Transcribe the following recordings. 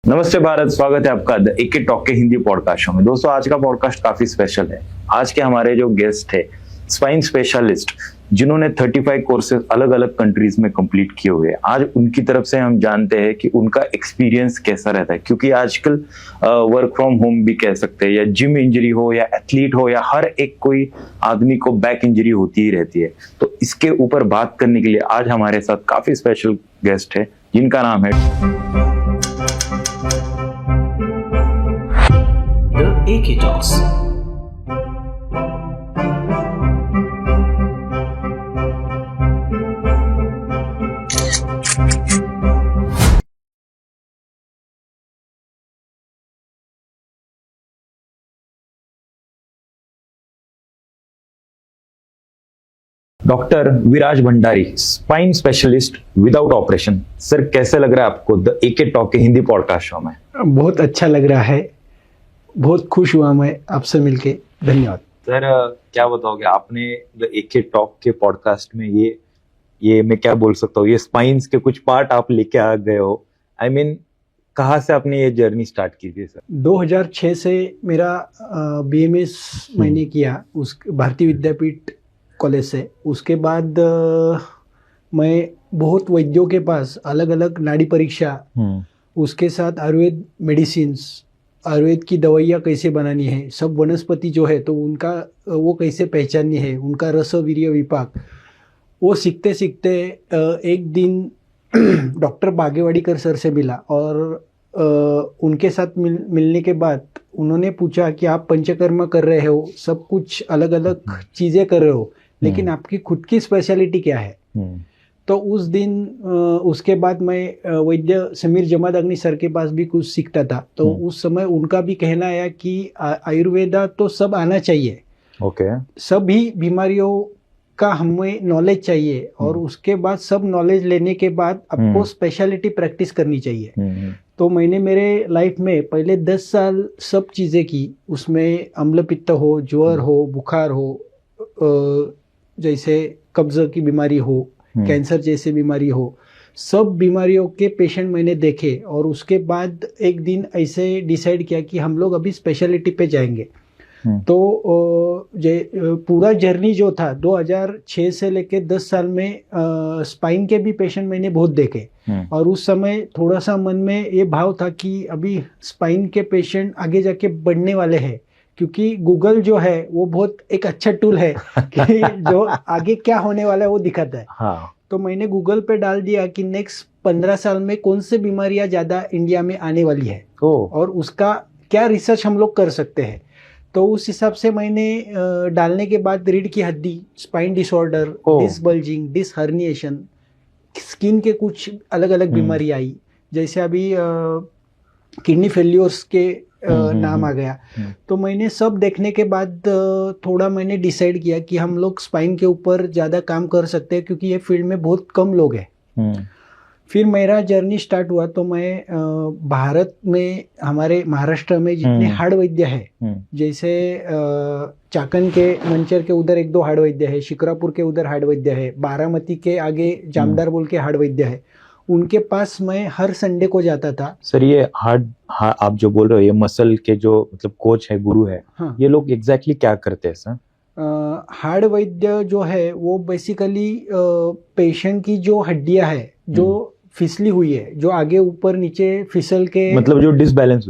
नमस्ते भारत, स्वागत है आपका द एके टॉक के हिंदी पॉडकास्ट शो में। दोस्तों, आज का पॉडकास्ट काफी स्पेशल है। आज के हमारे जो गेस्ट है, स्पाइन स्पेशलिस्ट, जिन्होंने 35 कोर्सेज अलग अलग कंट्रीज में कंप्लीट किए हुए हैं। आज उनकी तरफ से हम जानते हैं कि उनका एक्सपीरियंस कैसा रहता है, क्योंकि आजकल वर्क फ्रॉम होम भी कह सकते हैं, या जिम इंजरी हो या एथलीट हो, या हर एक कोई आदमी को बैक इंजरी होती ही रहती है। तो इसके ऊपर बात करने के लिए आज हमारे साथ काफी स्पेशल गेस्ट है, जिनका नाम है AK talks. Doctor Viraj Bhandari, spine specialist without operation. Sir, कैसे लग रहा है आपको द एके टॉक के हिंदी पॉडकास्ट शो में? बहुत अच्छा लग रहा है, बहुत खुश हुआ मैं आपसे मिलके। धन्यवाद सर। क्या बताओगे, आपने द एके टॉक के पॉडकास्ट में ये मैं क्या बोल सकता हूँ, ये स्पाइन्स के कुछ पार्ट आप लेके आ गए हो। आई मीन, कहाँ से आपने ये जर्नी स्टार्ट की थी सर? 2006 से मेरा BMS मैंने किया उस भारतीय विद्यापीठ कॉलेज से। उसके बाद मैं बहुत वैद्यों के पास अलग अलग नाड़ी परीक्षा, उसके साथ आयुर्वेद मेडिसिन्स, आयुर्वेद की दवाइयाँ कैसे बनानी है, सब वनस्पति जो है तो उनका वो कैसे पहचाननी है, उनका रस वीर्य विपाक, वो सीखते सीखते एक दिन डॉक्टर बागेवाड़ीकर सर से मिला। और उनके साथ मिलने के बाद उन्होंने पूछा कि आप पंचकर्म कर रहे हो, सब कुछ अलग अलग चीज़ें कर रहे हो, लेकिन आपकी खुद की स्पेशलिटी क्या है? तो उस दिन उसके बाद मैं वैद्य समीर जमादाग्नि सर के पास भी कुछ सीखता था। तो उस समय उनका भी कहना आया कि आयुर्वेदा तो सब आना चाहिए, सभी बीमारियों का हमें नॉलेज चाहिए, और उसके बाद सब नॉलेज लेने के बाद आपको स्पेशलिटी प्रैक्टिस करनी चाहिए। तो मैंने मेरे लाइफ में पहले 10 साल सब चीज़ें की। उसमें अम्ल पित्त हो, ज्वर हो, बुखार हो, जैसे कब्ज की बीमारी हो, कैंसर जैसे बीमारी हो, सब बीमारियों के पेशेंट मैंने देखे। और उसके बाद एक दिन ऐसे डिसाइड किया कि हम लोग अभी स्पेशलिटी पे जाएंगे। तो पूरा जर्नी जो था 2006 से लेके 10 साल में स्पाइन के भी पेशेंट मैंने बहुत देखे। और उस समय थोड़ा सा मन में ये भाव था कि अभी स्पाइन के पेशेंट आगे जाके बढ़ने वाले हैं, क्योंकि गूगल जो है वो बहुत एक अच्छा टूल है कि जो आगे क्या होने वाला है वो दिखाता है। हाँ। तो मैंने गूगल पे डाल दिया कि नेक्स्ट 15 साल में कौन से बीमारियां ज़्यादा इंडिया में आने वाली है, और उसका क्या रिसर्च हम लोग कर सकते हैं। तो उस हिसाब से मैंने डालने के बाद रीढ़ की हड्डी, spine disorder, disc bulging, disc herniation, skin के कुछ अलग अलग बीमारी आई, जैसे अभी किडनी फेल्योर्स के नाम आ गया। तो मैंने सब देखने के बाद थोड़ा मैंने डिसाइड किया कि हम लोग स्पाइन के ऊपर ज़्यादा काम कर सकते हैं, क्योंकि ये फील्ड में बहुत कम लोग हैं। फिर मेरा जर्नी स्टार्ट हुआ। तो मैं भारत में, हमारे महाराष्ट्र में जितने हार्ड वैद्य है, जैसे चाकन के मंचर के उधर 1-2 हार्ड वैद्य है, शिक्रापुर के उधर हार्ड वैद्य है, बारामती के आगे जामदार बोल के हार्ड वैद्य है, उनके पास मैं हर संडे को जाता था। सर, ये आप जो बोल रहे हो, ये मसल के जो मतलब कोच है, गुरु है, हाँ। ये लोग एग्जैक्टली क्या करते हैं सर? हार्ड वैद्य जो है वो बेसिकली पेशेंट की जो हड्डियां है जो फिसली हुई है, जो आगे ऊपर नीचे फिसल के, मतलब जो डिसबैलेंस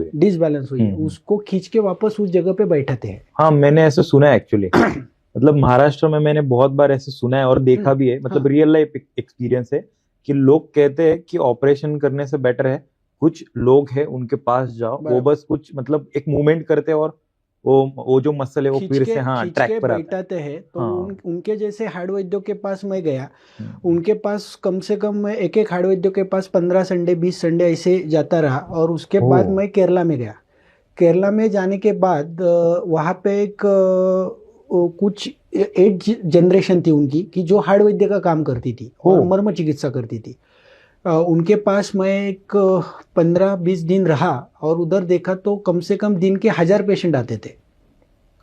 हुई है, उसको खींच के वापस उस जगह पे बैठाते हैं। हाँ, मैंने ऐसे सुना है एक्चुअली। मतलब महाराष्ट्र में मैंने बहुत बार ऐसे सुना है और देखा भी है। मतलब रियल लाइफ एक्सपीरियंस है कि लोग कहते हैं कि ऑपरेशन करने से बेटर है कुछ लोग हैं उनके पास जाओ, वो बस कुछ मतलब एक मूवमेंट करते हैं और वो जो मसल है वो फिर से ट्रैक पर बैठाते हैं। तो उनके जैसे हार्ड वैद्यों के पास मैं गया। उनके पास कम से कम मैं एक हार्ड वैद्यों के पास 15 संडे 20 संडे ऐसे जाता रहा। और उसके बाद मैं केरला में गया। केरला में जाने के बाद वहाँ पे एक कुछ 8 जनरेशन थी उनकी, कि जो हार्ड वैद्य का काम करती थी और मर्म चिकित्सा करती थी। उनके पास मैं एक 15-20 दिन रहा और उधर देखा तो कम से कम दिन के 1000 पेशेंट आते थे।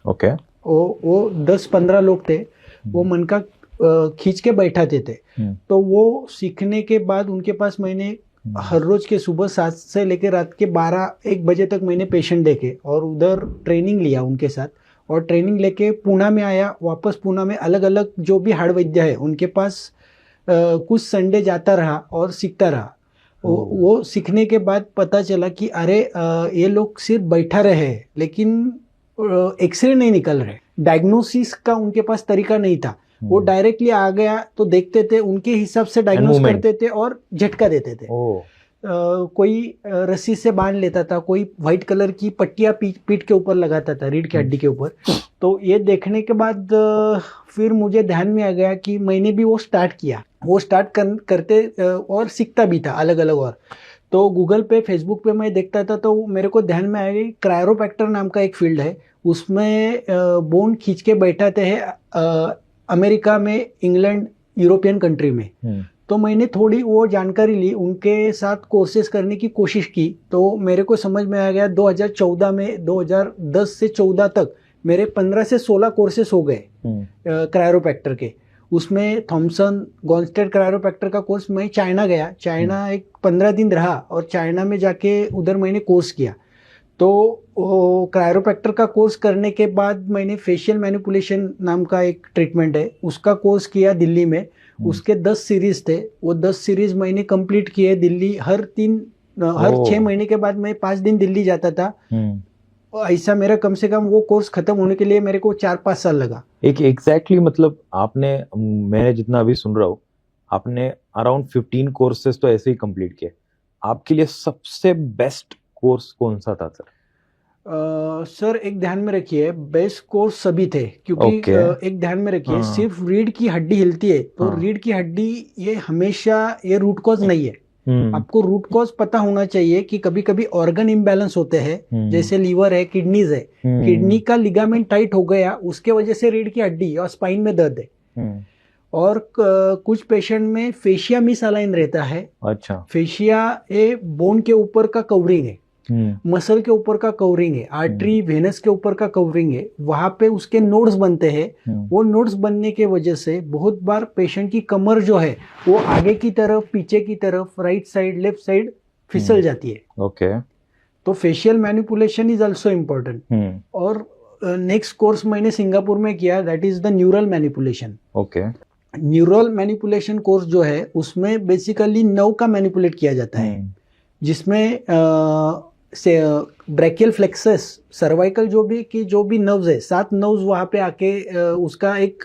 वो 10-15 लोग थे, वो मन का खींच के बैठाते थे। तो वो सीखने के बाद उनके पास मैंने हर रोज के सुबह 7 से लेकर रात के 12-1 बजे तक मैंने पेशेंट देखे और उधर ट्रेनिंग लिया उनके साथ, और ट्रेनिंग लेके पुणे में आया। वापस पुणे में अलग अलग जो भी हार्ड वैद्य है उनके पास कुछ संडे जाता रहा और सीखता रहा। वो सीखने के बाद पता चला कि अरे ये लोग सिर्फ बैठा रहे हैं लेकिन एक्सरे नहीं निकल रहे। डायग्नोसिस का उनके पास तरीका नहीं था। वो डायरेक्टली आ गया तो देखते थे, उनके हिसाब से डायग्नोस करते थे और झटका देते थे। कोई रस्सी से बांध लेता था, कोई व्हाइट कलर की पट्टियां पीठ के ऊपर लगाता था, रीढ़ की हड्डी के ऊपर। तो ये देखने के बाद फिर मुझे ध्यान में आ गया कि मैंने भी वो स्टार्ट किया। वो स्टार्ट करते और सीखता भी था अलग अलग। और तो गूगल पे, फेसबुक पे मैं देखता था तो मेरे को ध्यान में आया कि क्रायोप्रैक्टर नाम का एक फील्ड है, उसमें बोन खींच के बैठाते हैं अमेरिका में, इंग्लैंड, यूरोपियन कंट्री में। तो मैंने थोड़ी वो जानकारी ली, उनके साथ कोर्सेज करने की कोशिश की। तो मेरे को समझ में आ गया 2014 में, 2010 से 14 तक मेरे 15 से 16 कोर्सेज हो गए क्रायोप्रैक्टर के। उसमें थॉमसन गॉन्स्टेड क्रायोप्रैक्टर का कोर्स, मैं चाइना गया, चाइना एक 15 दिन रहा और चाइना में जाके उधर मैंने कोर्स किया। तो क्रायोप्रैक्टर का कोर्स करने के बाद मैंने फेशियल मैनिपुलेशन नाम का एक ट्रीटमेंट है उसका कोर्स किया दिल्ली में। उसके 10 सीरीज थे, वो 10 सीरीज मैंने कंप्लीट किए दिल्ली। हर 6 महीने के बाद मैं 5 दिन दिल्ली जाता था। ऐसा मेरा कम से कम वो कोर्स खत्म होने के लिए मेरे को 4-5 साल लगा। एक एग्जैक्टली मतलब आपने, मैंने जितना अभी सुन रहा हूँ, आपने अराउंड 15 कोर्सेज तो ऐसे ही कंप्लीट किए। आपके लिए सबसे बेस्ट कोर्स कौन सा था सर? सर एक ध्यान में रखिए, बेस्ट कोर्स सभी थे, क्योंकि एक ध्यान में रखिए, सिर्फ रीढ़ की हड्डी हिलती है तो रीढ़ की हड्डी ये हमेशा ये रूट कॉज नहीं है। आपको रूट कॉज पता होना चाहिए कि कभी कभी ऑर्गन इम्बैलेंस होते हैं, जैसे लीवर है, किडनीज है, किडनी का लिगामेंट टाइट हो गया, उसके वजह से रीढ़ की हड्डी और स्पाइन में दर्द है। और कुछ पेशेंट में फेशिया मिसअलाइन रहता है। अच्छा, फेशिया ये बोन के ऊपर का कवरिंग है, मसल के ऊपर का कवरिंग है, आर्टरी वेनस के ऊपर का कवरिंग है, वहां पे उसके नोड्स बनते हैं। वो नोड्स बनने के वजह से बहुत बार पेशेंट की कमर जो है वो आगे की तरफ, पीछे की तरफ, राइट साइड, लेफ्ट साइड फिसल जाती है। ओके, तो facial manipulation is also important. और नेक्स्ट कोर्स मैंने सिंगापुर में किया, that is the neural manipulation. Okay, neural manipulation course जो है उसमें बेसिकली नर्व का मैनिपुलेट किया जाता है, जिसमें से ब्रैकियल फ्लेक्सस, सर्वाइकल जो भी नर्व्स है, 7 नर्व्स वहाँ पे आके उसका एक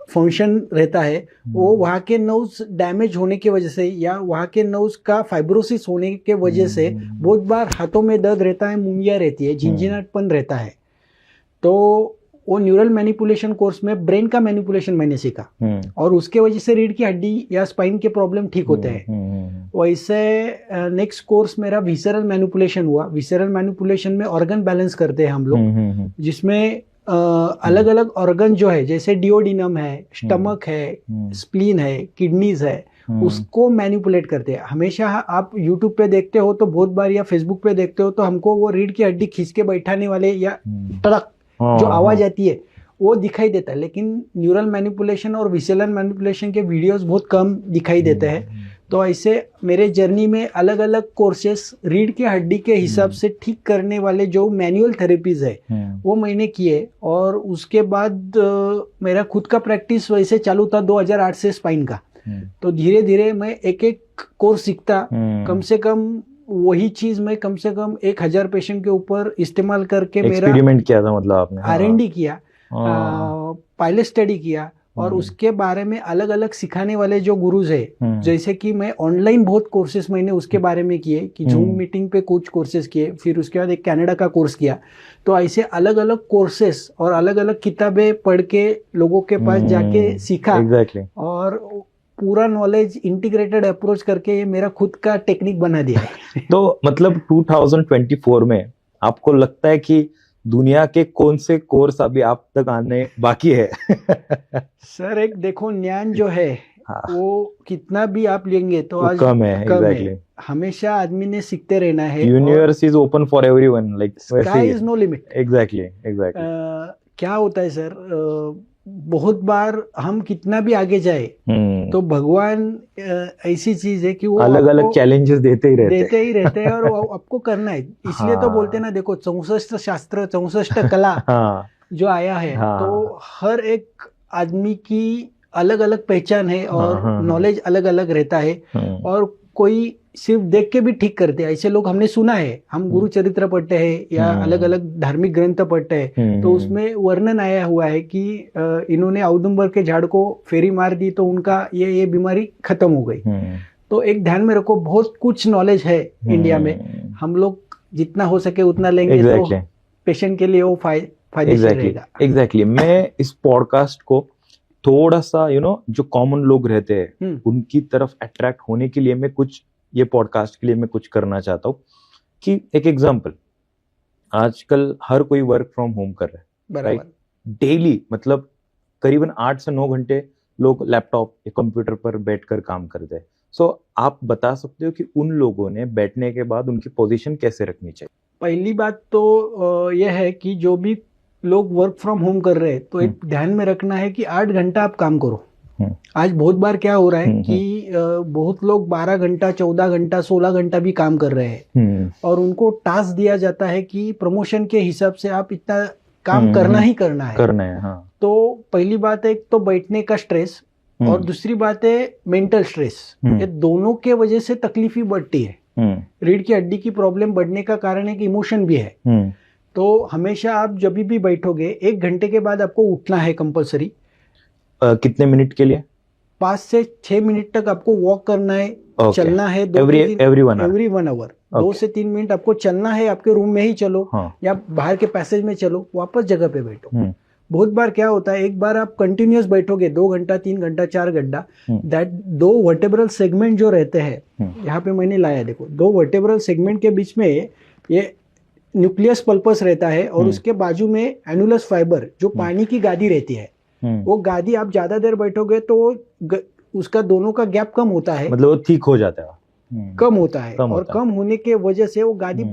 फंक्शन रहता है। वो वहाँ के नर्व्स डैमेज होने की वजह से या वहाँ के नर्व्स का फाइब्रोसिस होने के वजह से बहुत बार हाथों में दर्द रहता है, मुंगिया रहती है, झिंझिनाहटपन रहता है। तो वो न्यूरल मैनिपुलेशन कोर्स में ब्रेन का मैनिपुलेशन मैंने सीखा और उसके वजह से रीढ़ की हड्डी या स्पाइन के प्रॉब्लम ठीक होते हैं। वैसे नेक्स्ट कोर्स मेरा विसरल मैनिपुलेशन हुआ। विसरल मैनिपुलेशन में ऑर्गन बैलेंस करते हैं हम लोग, जिसमें अलग अलग ऑर्गन जो है, जैसे डिओडिनम है, स्टमक है, स्प्लीन है, किडनीज है, उसको मैनिपुलेट करते हैं। हमेशा आप यूट्यूब पे देखते हो तो बहुत बार, या फेसबुक पे देखते हो तो हमको वो रीढ़ की हड्डी खींच के बैठाने वाले या टड़क जो आवाज आती है वो दिखाई देता है, लेकिन न्यूरल मैनिपुलेशन और विसरल मैनिपुलेशन के वीडियोस बहुत कम दिखाई देते हैं। तो ऐसे मेरे जर्नी में अलग अलग कोर्सेस रीढ़ की हड्डी के हिसाब से ठीक करने वाले जो मैनुअल थेरेपीज है वो मैंने किए। और उसके बाद मेरा खुद का प्रैक्टिस वैसे चालू था 2008 से स्पाइन का। तो धीरे धीरे मैं एक एक कोर्स सीखता, कम से कम वही चीज मैं कम से कम 1000 पेशेंट के ऊपर इस्तेमाल करके मेरा एक्सपेरिमेंट किया था, मतलब आपने R&D किया, पायलट स्टडी किया। और उसके बारे में अलग अलग सिखाने वाले जो गुरुज है, जैसे कि मैं ऑनलाइन बहुत कोर्सेस मैंने उसके बारे में किए कि जूम मीटिंग पे कुछ कोर्सेस किए, फिर उसके बाद एक कनाडा का कोर्स किया। तो ऐसे अलग अलग कोर्सेस और अलग अलग किताबें पढ़ के लोगों के पास जाके सीखा। और पूरा नॉलेज इंटीग्रेटेड अप्रोच करके ये मेरा खुद का टेक्निक बना दिया है। तो मतलब 2024 में आपको लगता है कि दुनिया के कौन से कोर्स अभी आप तक आने बाकी है? सर एक देखो, ज्ञान जो है वो कितना भी आप लेंगे तो आज कम है। है। हमेशा आदमी ने सीखते रहना है। Universe is open for everyone, like sky is no limit. Exactly. क्या होता है सर, बहुत बार हम कितना भी आगे जाए तो भगवान ऐसी चीज है कि वो अलग अलग आपको चैलेंजेस देते ही रहते देते ही रहते हैं और वो आपको करना है। इसलिए तो हाँ। बोलते हैं ना, देखो 64 शास्त्र 64 कला हाँ जो आया है, हाँ। तो हर एक आदमी की अलग अलग पहचान है हाँ, और हाँ, नॉलेज अलग अलग रहता है। हम्म, और कोई सिर्फ देख के भी ठीक करते हैं, ऐसे लोग हमने सुना है। हम गुरु चरित्र पढ़ते हैं या अलग अलग धार्मिक ग्रंथ पढ़ते हैं, तो उसमें वर्णन आया हुआ है कि इन्होंने औदुंबर के झाड़ को फेरी मार दी तो उनका ये बीमारी खत्म हो गई। तो एक ध्यान में रखो, बहुत कुछ नॉलेज है इंडिया में, हम लोग जितना हो सके उतना लेंगे Exactly. तो पेशेंट के लिए वो फायदेशीर रहेगा। एग्जैक्टली मैं इस पॉडकास्ट को थोड़ा सा जो कॉमन लोग रहते हैं उनकी तरफ अट्रैक्ट होने के लिए मैं कुछ ये पॉडकास्ट के लिए मैं कुछ करना चाहता हूँ कि एक एग्जांपल, आजकल हर कोई वर्क फ्रॉम होम कर रहा है, बराबर। डेली मतलब करीबन 8 से 9 घंटे लोग लैपटॉप या कंप्यूटर पर बैठकर काम करते हैं। सो आप बता सकते हो कि उन लोगों ने बैठने के बाद उनकी पोजीशन कैसे रखनी चाहिए? पहली बात तो यह है कि जो भी लोग वर्क फ्रॉम होम कर रहे हैं तो एक ध्यान में रखना है कि 8 घंटा आप काम करो। आज बहुत बार क्या हो रहा है कि बहुत लोग 12 घंटा 14 घंटा 16 घंटा भी काम कर रहे हैं और उनको टास्क दिया जाता है कि प्रमोशन के हिसाब से आप इतना काम करना ही करना है। हाँ। तो पहली बात है, एक तो बैठने का स्ट्रेस और दूसरी बात है मेंटल स्ट्रेस। ये दोनों के वजह से तकलीफ ही बढ़ती है। रीढ़ की हड्डी की प्रॉब्लम बढ़ने का कारण एक इमोशन भी है। तो हमेशा आप जब भी बैठोगे 1 घंटे के बाद आपको उठना है कंपलसरी। कितने मिनट के लिए? 5 से 6 मिनट तक आपको वॉक करना है, चलना है। एवरी 1 आवर 2 से 3 मिनट आपको चलना है। आपके रूम में ही चलो या बाहर के पैसेज में चलो, वापस जगह पे बैठो। बहुत बार क्या होता है, एक बार आप कंटिन्यूअस बैठोगे 2 घंटा 3 घंटा 4 घंटा, दैट 2 वर्टेब्रल सेगमेंट जो रहते हैं, यहाँ पे मैंने लाया देखो, 2 वर्टेब्रल सेगमेंट के बीच में ये न्यूक्लियस पल्पस रहता है और उसके बाजू में एनुलस फाइबर जो पानी की गादी रहती है। वो गादी आप ज्यादा देर बैठोगे तो उसका दोनों का गैप कम होता है, मतलब वो ठीक हो जाता है, कम होता है। और कम होने के वजह से वो गादी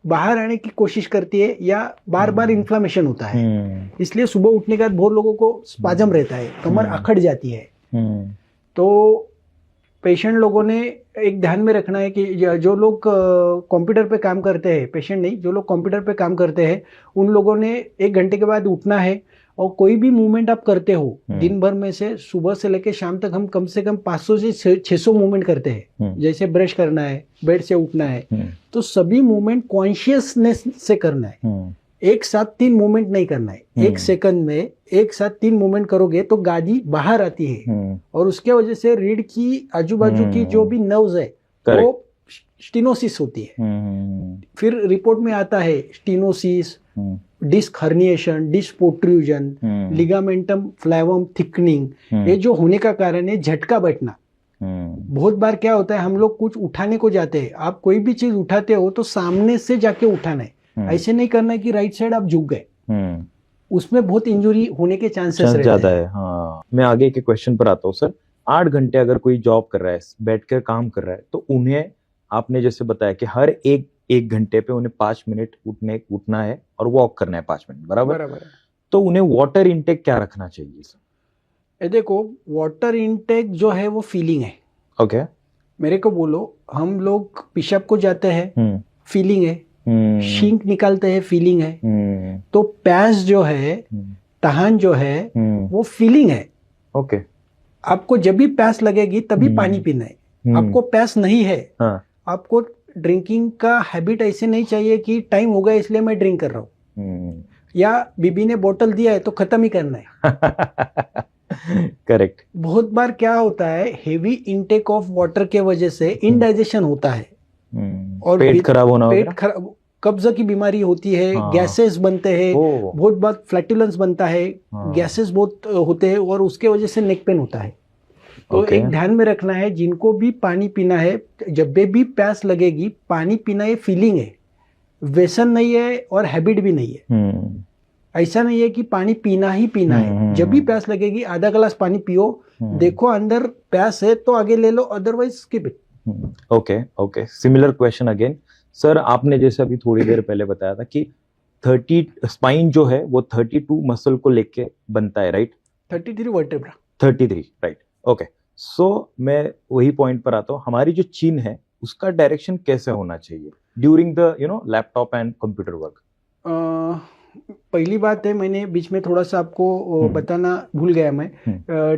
बाहर आने की कोशिश करती है या बार बार इन्फ्लामेशन होता है। इसलिए सुबह उठने के बाद बहुत लोगों को स्पाजम रहता है, कमर अकड़ जाती है। तो पेशेंट लोगों ने एक ध्यान में रखना है कि जो लोग कंप्यूटर पे काम करते हैं, पेशेंट नहीं, जो लोग कंप्यूटर पे काम करते हैं, उन लोगों ने 1 घंटे के बाद उठना है। और कोई भी मूवमेंट आप करते हो दिन भर में से, सुबह से लेकर शाम तक हम कम से कम 500 से 600 मूवमेंट करते हैं। जैसे ब्रश करना है, बेड से उठना है, तो सभी मूवमेंट कॉन्शियसनेस से करना है। एक साथ 3 मूवमेंट नहीं करना है। 1 सेकंड में एक साथ 3 मूवमेंट करोगे तो गादी बाहर आती है और उसके वजह से रीढ़ की आजू बाजू की जो भी नर्व्स है वो स्टीनोसिस होती है। फिर रिपोर्ट में आता है stenosis, disc herniation, disc protrusion, ligamentum flavum thickening. ये जो होने का कारण है झटका बैठना। बहुत बार क्या होता है, हम लोग कुछ उठाने को जाते हैं, आप कोई भी चीज उठाते हो तो सामने से जाके उठाना है, ऐसे नहीं करना है कि राइट साइड आप झुक गए। उसमें बहुत इंजुरी होने के चांसेस ज्यादा है। हाँ, मैं आगे के क्वेश्चन पर आता हूँ सर। 8 घंटे अगर कोई जॉब कर रहा है, बैठकर काम कर रहा है, तो उन्हें आपने जैसे बताया कि हर एक घंटे पे उन्हें 5 मिनट उठना है और वॉक करना है 5 मिनट, बराबर? तो उन्हें वाटर इनटेक क्या रखना चाहिए सर? देखो, वाटर इनटेक जो है वो फीलिंग है। ओके। मेरे को बोलो, हम लोग पेशाब को जाते हैं, फीलिंग है। शींक निकालते हैं, फीलिंग है। तो प्यास जो है, तहान जो है, वो फीलिंग है। ओके। आपको जब भी प्यास लगेगी तभी पानी पीना है। आपको प्यास नहीं है, आपको ड्रिंकिंग का हैबिट ऐसे नहीं चाहिए कि टाइम हो गया इसलिए मैं ड्रिंक कर रहा हूँ, या बीबी ने बोतल दिया है तो खत्म ही करना है। करेक्ट। बहुत बार क्या होता है, हेवी इनटेक ऑफ वाटर के वजह से इनडाइजेशन होता है और पेट खराब होना, पेट खराब, कब्ज की बीमारी होती है, गैसेस बनते हैं, बहुत बार फ्लैटुलेंस बनता है, गैसेस बहुत होते हैं और उसके वजह से नेक पेन होता है। तो एक ध्यान में रखना है, जिनको भी पानी पीना है, जब भी प्यास लगेगी पानी पीना, ये फीलिंग है, व्यसन नहीं है और हैबिट भी नहीं है। ऐसा नहीं है कि पानी पीना ही पीना है। जब भी प्यास लगेगी आधा गिलास पानी पियो, देखो अंदर प्यास है तो आगे ले लो, otherwise skip it. Okay. Similar question again sir. आपने जैसे अभी थोड़ी देर पहले बताया था कि 30 स्पाइन जो है वो 32 मसल को लेके बनता है, right? 33 vertebra. 33, right, okay. So मैं वही पॉइंट पर आता हूँ, हमारी जो चिन है उसका डायरेक्शन कैसे होना चाहिए during the laptop and computer work? पहली बात है, मैंने बीच में थोड़ा सा आपको हम्म। बताना भूल गया मैं।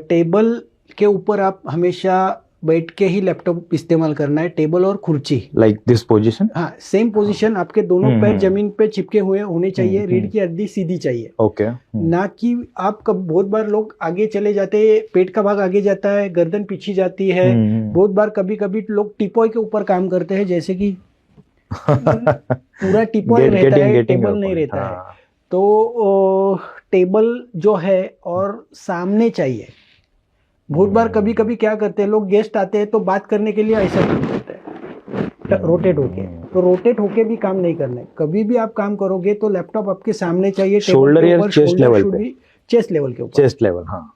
टेबल के ऊपर आप हमेशा बैठ के ही लैपटॉप इस्तेमाल करना है, टेबल और कुर्सी। Like this position? हाँ, सेम पोजीशन, आपके दोनों पैर हम्म। जमीन पे चिपके हुए होने चाहिए, हम्म। रीढ़ की हड्डी सीधी चाहिए। ओके। ना कि आप कब, बहुत बार लोग आगे चले जाते हैं, पेट का भाग आगे जाता है, गर्दन पीछे जाती है। बहुत बार कभी कभी लोग टिपॉय के ऊपर काम करते हैं, जैसे कि पूरा टिपॉय रहता है, टेबल नहीं रहता है। तो टेबल जो है और सामने चाहिए। बहुत बार कभी कभी क्या करते हैं लोग, गेस्ट आते हैं तो बात करने के लिए ऐसा काम करते हैं, रोटेट होके। तो रोटेट होके भी काम नहीं करना है। कभी भी आप काम करोगे तो लैपटॉप आपके सामने चाहिए, शोल्डर या चेस्ट लेवल पे? चेस्ट लेवल के ऊपर। चेस्ट लेवल, हाँ,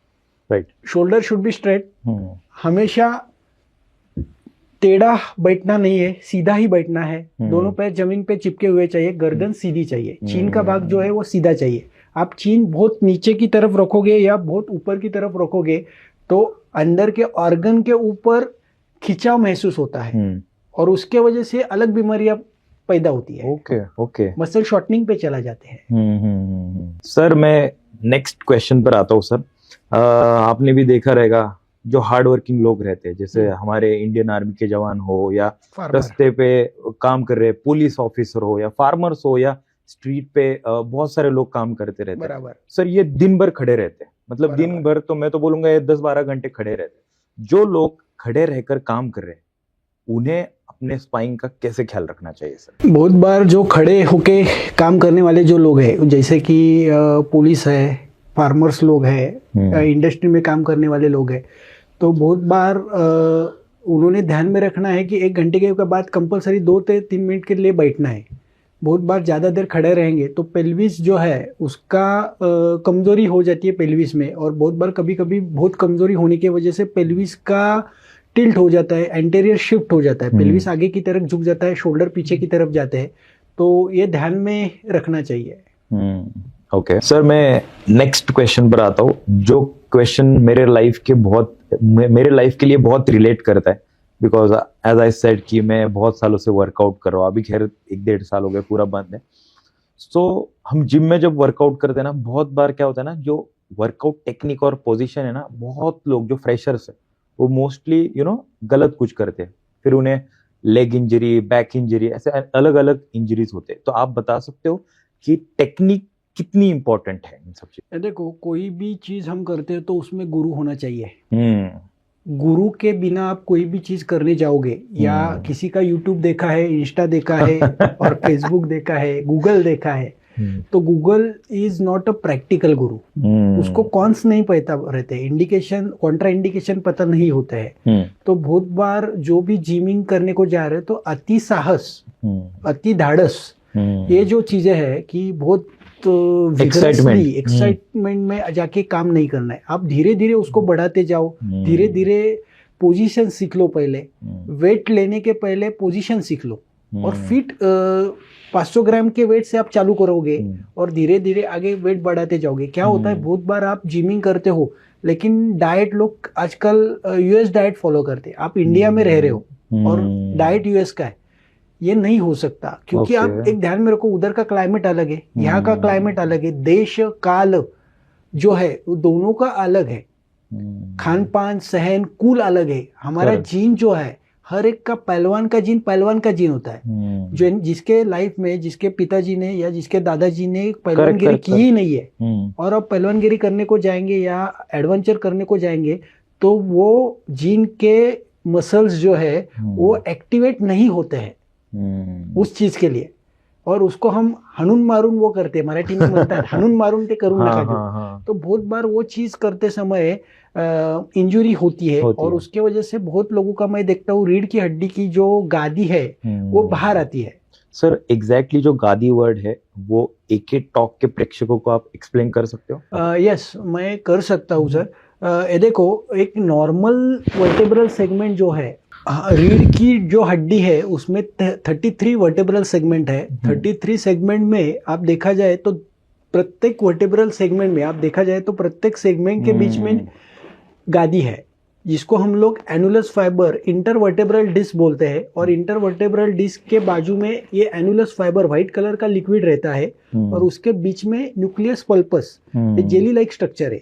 right. Shoulder should be straight. हमेशा टेढ़ा बैठना नहीं है, सीधा ही बैठना है। दोनों पैर जमीन पे चिपके हुए चाहिए, गर्दन सीधी चाहिए, चीन का भाग जो है वो सीधा चाहिए। आप चीन बहुत नीचे की तरफ रखोगे या बहुत ऊपर की तरफ रखोगे तो अंदर के ऑर्गन के ऊपर खिंचाव महसूस होता है और उसके वजह से अलग बीमारियां पैदा होती है। Okay, okay. मसल शॉर्टनिंग पे चला जाते हैं। सर मैं नेक्स्ट क्वेश्चन पर आता हूँ सर। आपने भी देखा रहेगा जो हार्ड वर्किंग लोग रहते हैं, जैसे हमारे इंडियन आर्मी के जवान हो या रास्ते पे काम कर रहे पुलिस ऑफिसर हो या फार्मर्स हो या स्ट्रीट पे बहुत सारे लोग काम करते रहते हैं। बराबर सर ये दिन भर खड़े रहते हैं, मतलब दिन भर तो मैं तो बोलूंगा ये 10-12 घंटे खड़े रहते हैं। जो लोग खड़े रहकर काम कर रहे हैं उन्हें अपने स्पाइन का कैसे ख्याल रखना चाहिए सर? बहुत बार जो खड़े होके काम करने वाले जो लोग हैं, जैसे कि पुलिस है, फार्मर्स लोग है, इंडस्ट्री में काम करने वाले लोग हैं, तो बहुत बार उन्होंने ध्यान में रखना है कि 1 घंटे के बाद कंपलसरी 2 से 3 मिनट के लिए बैठना है। बहुत बार ज़्यादा देर खड़े रहेंगे तो पेल्विस जो है उसका कमज़ोरी हो जाती है पेल्विस में, और बहुत बार कभी कभी बहुत कमज़ोरी होने की वजह से पेल्विस का टिल्ट हो जाता है, एंटेरियर शिफ्ट हो जाता है, पेल्विस आगे की तरफ झुक जाता है, शोल्डर पीछे की तरफ जाते हैं। तो ये ध्यान में रखना चाहिए। ओके सर, मैं नेक्स्ट क्वेश्चन पर आता हूँ, जो क्वेश्चन मेरे लाइफ के लिए बहुत रिलेट करता है, बिकॉज एज आई सेड कि मैं बहुत सालों से वर्कआउट कर रहा हूँ, अभी खैर 1-1.5 साल हो गए पूरा बंद है। सो हम जिम में जब वर्कआउट करते हैं ना, बहुत बार क्या होता है ना, जो वर्कआउट टेक्निक और पोजीशन है ना, बहुत लोग जो फ्रेशर्स है वो मोस्टली गलत कुछ करते हैं, फिर उन्हें लेग इंजरी, बैक इंजरी, ऐसे अलग अलग इंजरीज होते हैं। तो आप बता सकते हो कि टेक्निक कितनी इंपॉर्टेंट है इन सब चीज़? देखो, कोई भी चीज हम करते हैं तो उसमें गुरु होना चाहिए। गुरु के बिना आप कोई भी चीज करने जाओगे, या किसी का यूट्यूब देखा है, इंस्टा देखा है और फेसबुक देखा है, गूगल देखा है, तो Google is not a practical गुरु। उसको कॉन्स नहीं पता रहते, इंडिकेशन, कॉन्ट्रा इंडिकेशन पता नहीं होता है। तो बहुत बार जो भी जिमिंग करने को जा रहे हैं तो अति साहस, अति धाड़स, ये जो चीजें है कि बहुत एक्साइटमेंट में जाके काम नहीं करना है। आप धीरे धीरे उसको बढ़ाते जाओ, धीरे धीरे पोजीशन सीख लो। पहले वेट लेने के पहले पोजीशन सीख लो, और फिट 500 ग्राम के वेट से आप चालू करोगे और धीरे धीरे आगे वेट बढ़ाते जाओगे। क्या होता है, बहुत बार आप जिमिंग करते हो लेकिन डाइट, लोग आजकल यूएस डाइट फॉलो करते हैं। आप इंडिया में रह रहे हो और डाइट यूएस का है, ये नहीं हो सकता, क्योंकि आप एक ध्यान में रखो, उधर का क्लाइमेट अलग है, यहाँ का क्लाइमेट अलग है, देश काल जो है वो दोनों का अलग है, खान पान सहन कुल अलग है। हमारा जीन जो है, हर एक का पहलवान का जीन होता है, जो जिसके लाइफ में जिसके पिताजी ने या जिसके दादाजी ने पहलवानगिरी की ही नहीं है, और अब पहलवानगिरी करने को जाएंगे या एडवेंचर करने को जाएंगे तो वो जीन के मसल्स जो है वो एक्टिवेट नहीं होते हैं उस चीज के लिए, और उसको हम हनुन मारून वो करते हैं, मराठी में बोलता है हनुन मारून ते करून नका। तो बहुत बार वो चीज करते समय इंजुरी होती है, और उसके वजह से बहुत लोगों का मैं देखता हूँ रीढ़ की हड्डी की जो गादी है वो बाहर आती है। सर एग्जैक्टली जो गादी वर्ड है वो AK टॉक के प्रेक्षकों को आप एक्सप्लेन कर सकते हो? यस, मैं कर सकता हूँ सर। ये देखो, एक नॉर्मल वर्टेब्रल सेगमेंट जो है, रीढ़ की जो हड्डी है उसमें 33 वर्टेब्रल सेगमेंट है। 33 सेगमेंट में आप देखा जाए तो प्रत्येक वर्टेब्रल सेगमेंट में आप देखा जाए तो प्रत्येक सेगमेंट के बीच में गादी है, जिसको हम लोग एनुलस फाइबर इंटरवर्टेब्रल डिस्क बोलते हैं। और इंटरवर्टेब्रल डिस्क के बाजू में ये एनुलस फाइबर व्हाइट कलर का लिक्विड रहता है और उसके बीच में न्यूक्लियस पल्पस, ये जेली लाइक स्ट्रक्चर है।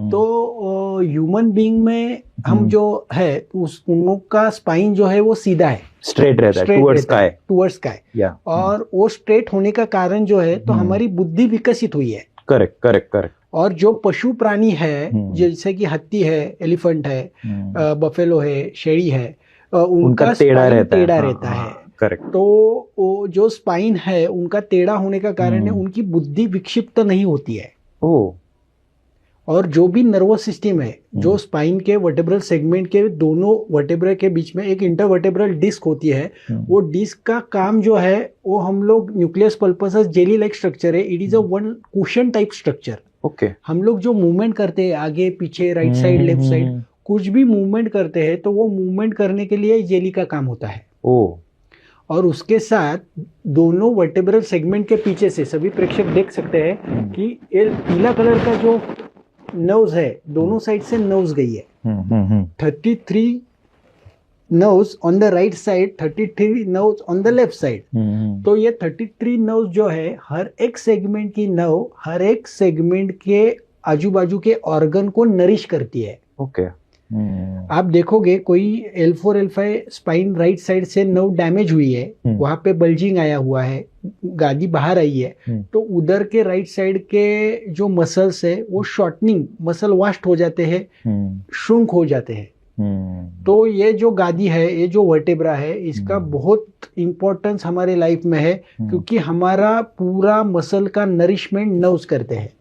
तो ह्यूमन बीइंग में हम जो है उनका स्पाइन जो है वो सीधा है, स्ट्रेट रहता है टुवर्ड्स स्काई। और वो स्ट्रेट होने का कारण जो है तो हमारी बुद्धि विकसित हुई है। करेक्ट। और जो पशु प्राणी है जैसे कि हाथी है, एलिफेंट है, बफेलो है, शेरी है, उनका टेढ़ा रहता है। करेक्ट। तो वो जो स्पाइन है उनका टेढ़ा होने का कारण है उनकी बुद्धि विक्षिप्त नहीं होती है। और जो भी नर्वस सिस्टम है, जो स्पाइन के वर्टेब्रल सेगमेंट के दोनों वर्टेब्रा के बीच में एक इंटरवर्टेब्रल डिस्क होती है, वो डिस्क का काम जो है वो हम लोग न्यूक्लियस पल्पस जेली लाइक स्ट्रक्चर है। It is a one cushion type structure. हम लोग जो मूवमेंट करते हैं आगे पीछे, राइट साइड, लेफ्ट साइड, कुछ भी मूवमेंट करते हैं तो वो मूवमेंट करने के लिए जेली का काम होता है। और उसके साथ दोनों वर्टेब्रल सेगमेंट के पीछे से सभी प्रेक्षक देख सकते हैं कि ये पीला कलर का जो नर्व्स है दोनों साइड से नर्व्स गई है। 33 nerves on the right side, 33 nerves on the left side. तो ये 33 नर्व्स जो है हर एक सेगमेंट की नर्व हर एक सेगमेंट के आजू बाजू के ऑर्गन को नरिश करती है। आप देखोगे कोई L4 L5 spine right side से नर्व डैमेज हुई है, वहां पे बल्जिंग आया हुआ है, गादी बाहर आई है, तो उधर के राइट साइड के जो मसल्स है वो शॉर्टनिंग, मसल वास्ट हो जाते हैं, श्रुंक हो जाते हैं। तो ये जो गादी है, ये जो वर्टेब्रा है, इसका बहुत इंपॉर्टेंस हमारे लाइफ में है क्योंकि हमारा पूरा मसल का नरिशमेंट नर्व्स करते हैं।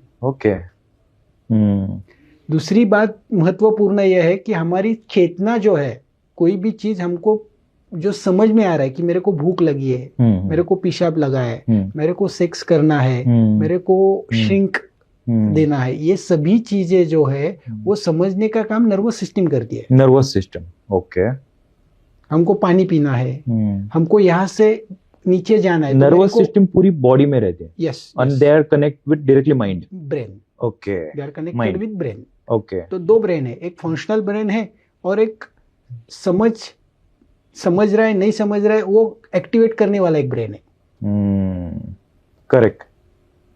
दूसरी बात महत्वपूर्ण यह है कि हमारी चेतना जो है, कोई भी चीज हमको जो समझ में आ रहा है कि मेरे को भूख लगी है, मेरे को पेशाब लगा है, मेरे को सेक्स करना है, मेरे को श्रिंक देना है, ये सभी चीजें जो है वो समझने का काम नर्वस सिस्टम करती है। नर्वस सिस्टम, हमको पानी पीना है, हमको यहाँ से नीचे जाना है, नर्वस सिस्टम पूरी बॉडी में रहते हैं। Yes, and they are connect with directly mind, brain. They are connected with brain. तो दो ब्रेन है, एक फंक्शनल ब्रेन है और एक समझ रहा है नहीं समझ रहा है वो एक्टिवेट करने वाला एक ब्रेन है। करेक्ट।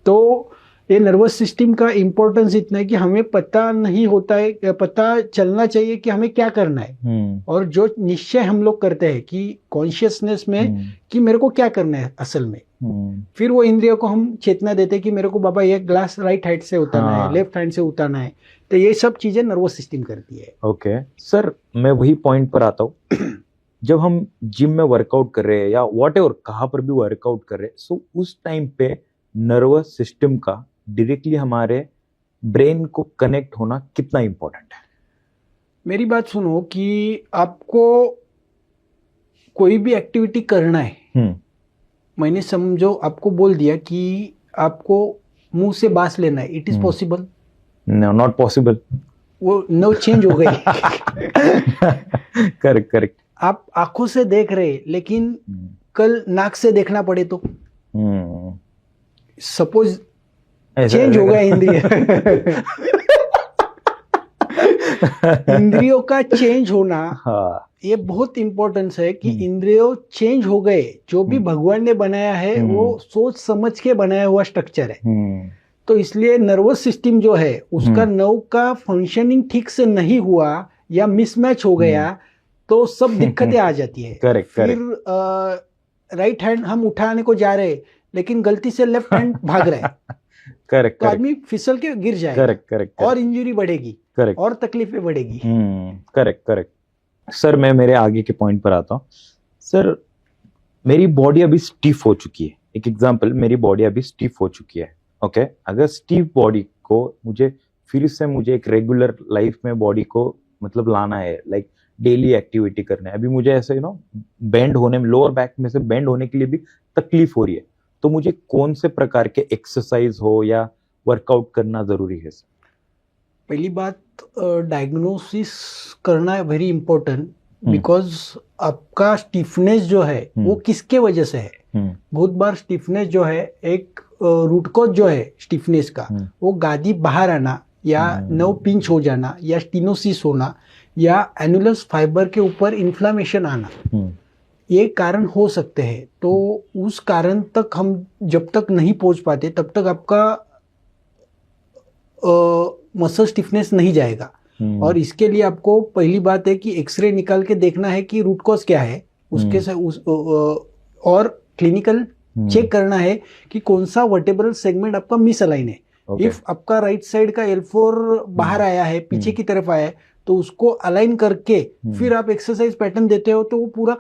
तो ये नर्वस सिस्टम का इंपॉर्टेंस इतना है कि हमें पता नहीं होता है, पता चलना चाहिए कि हमें क्या करना है। और जो निश्चय हम लोग करते हैं कि कॉन्शियसनेस में कि मेरे को क्या करना है असल में, फिर वो इंद्रियों को हम चेतना देते हैं कि मेरे को बाबा ये ग्लास राइट हैंड से उतारना है, लेफ्ट हैंड से उतारना है। तो ये सब चीजें नर्वस सिस्टम करती है। सर, मैं वही पॉइंट पर आता हूँ जब हम जिम में वर्कआउट कर रहे हैं या व्हाटएवर कहाँ पर भी वर्कआउट कर रहे हैं, सो उस टाइम पे नर्वस सिस्टम का डायरेक्टली हमारे ब्रेन को कनेक्ट होना कितना इंपॉर्टेंट है? मेरी बात सुनो कि आपको कोई भी एक्टिविटी करना है, मैंने समझो आपको बोल दिया कि आपको मुंह से बांस लेना है, it is possible? No, not possible. वो नो चेंज हो गई। करेक्ट। आप आंखों से देख रहे लेकिन कल नाक से देखना पड़े तो सपोज चेंज हो गया इंद्रिय। इंद्रियों का चेंज होना ये बहुत इंपॉर्टेंस है कि इंद्रियों चेंज हो गए। जो भी भगवान ने बनाया है वो सोच समझ के बनाया हुआ स्ट्रक्चर है। तो इसलिए नर्वस सिस्टम जो है उसका नर्व का फंक्शनिंग ठीक से नहीं हुआ या मिसमैच हो गया तो सब दिक्कतें आ जाती है। फिर राइट हैंड हम उठाने को जा रहे लेकिन गलती से लेफ्ट हैंड भाग रहा है, तो आदमी फिसल के गिर जाएगा और इंजरी बढ़ेगी और तकलीफें बढ़ेगी। करेक्ट। सर, मैं मेरे आगे के पॉइंट पर आता हूँ। सर, मेरी बॉडी अभी स्टिफ हो चुकी है। एक एग्जांपल, मेरी बॉडी अभी स्टिफ हो चुकी है। ओके, अगर स्टिफ बॉडी को फिर से मुझे एक रेगुलर लाइफ में बॉडी को मतलब लाना है, लाइक डेली एक्टिविटी करना है, अभी मुझे ऐसे बेंड होने में, लोअर बैक में से बेंड होने के लिए भी तकलीफ हो रही है, तो मुझे कौन से प्रकार के एक्सरसाइज हो या वर्कआउट करना जरूरी है? सर, पहली बात, डायग्नोसिस करना है वेरी इंपॉर्टेंट बिकॉज आपका स्टिफनेस जो है वो किसके वजह से है। बहुत बार स्टिफनेस जो है एक रूट कॉज जो है स्टिफनेस का वो गादी बाहर आना या नर्व पिंच हो जाना या स्टीनोसिस होना या एनुलस फाइबर के ऊपर इन्फ्लामेशन आना, ये कारण हो सकते हैं। तो उस कारण तक हम जब तक नहीं पहुंच पाते तब तक आपका मसल स्टिफनेस नहीं जाएगा। और इसके लिए आपको पहली बात है कि एक्सरे निकाल के देखना है कि रूट कॉज क्या है उसके से और क्लिनिकल चेक करना है कि कौन सा वर्टेब्रल सेगमेंट आपका मिस अलाइन है। इफ आपका राइट साइड का L4 बाहर आया है, पीछे की तरफ आया है, तो उसको अलाइन करके फिर आप एक्सरसाइज पैटर्न देते हो तो वो पूरा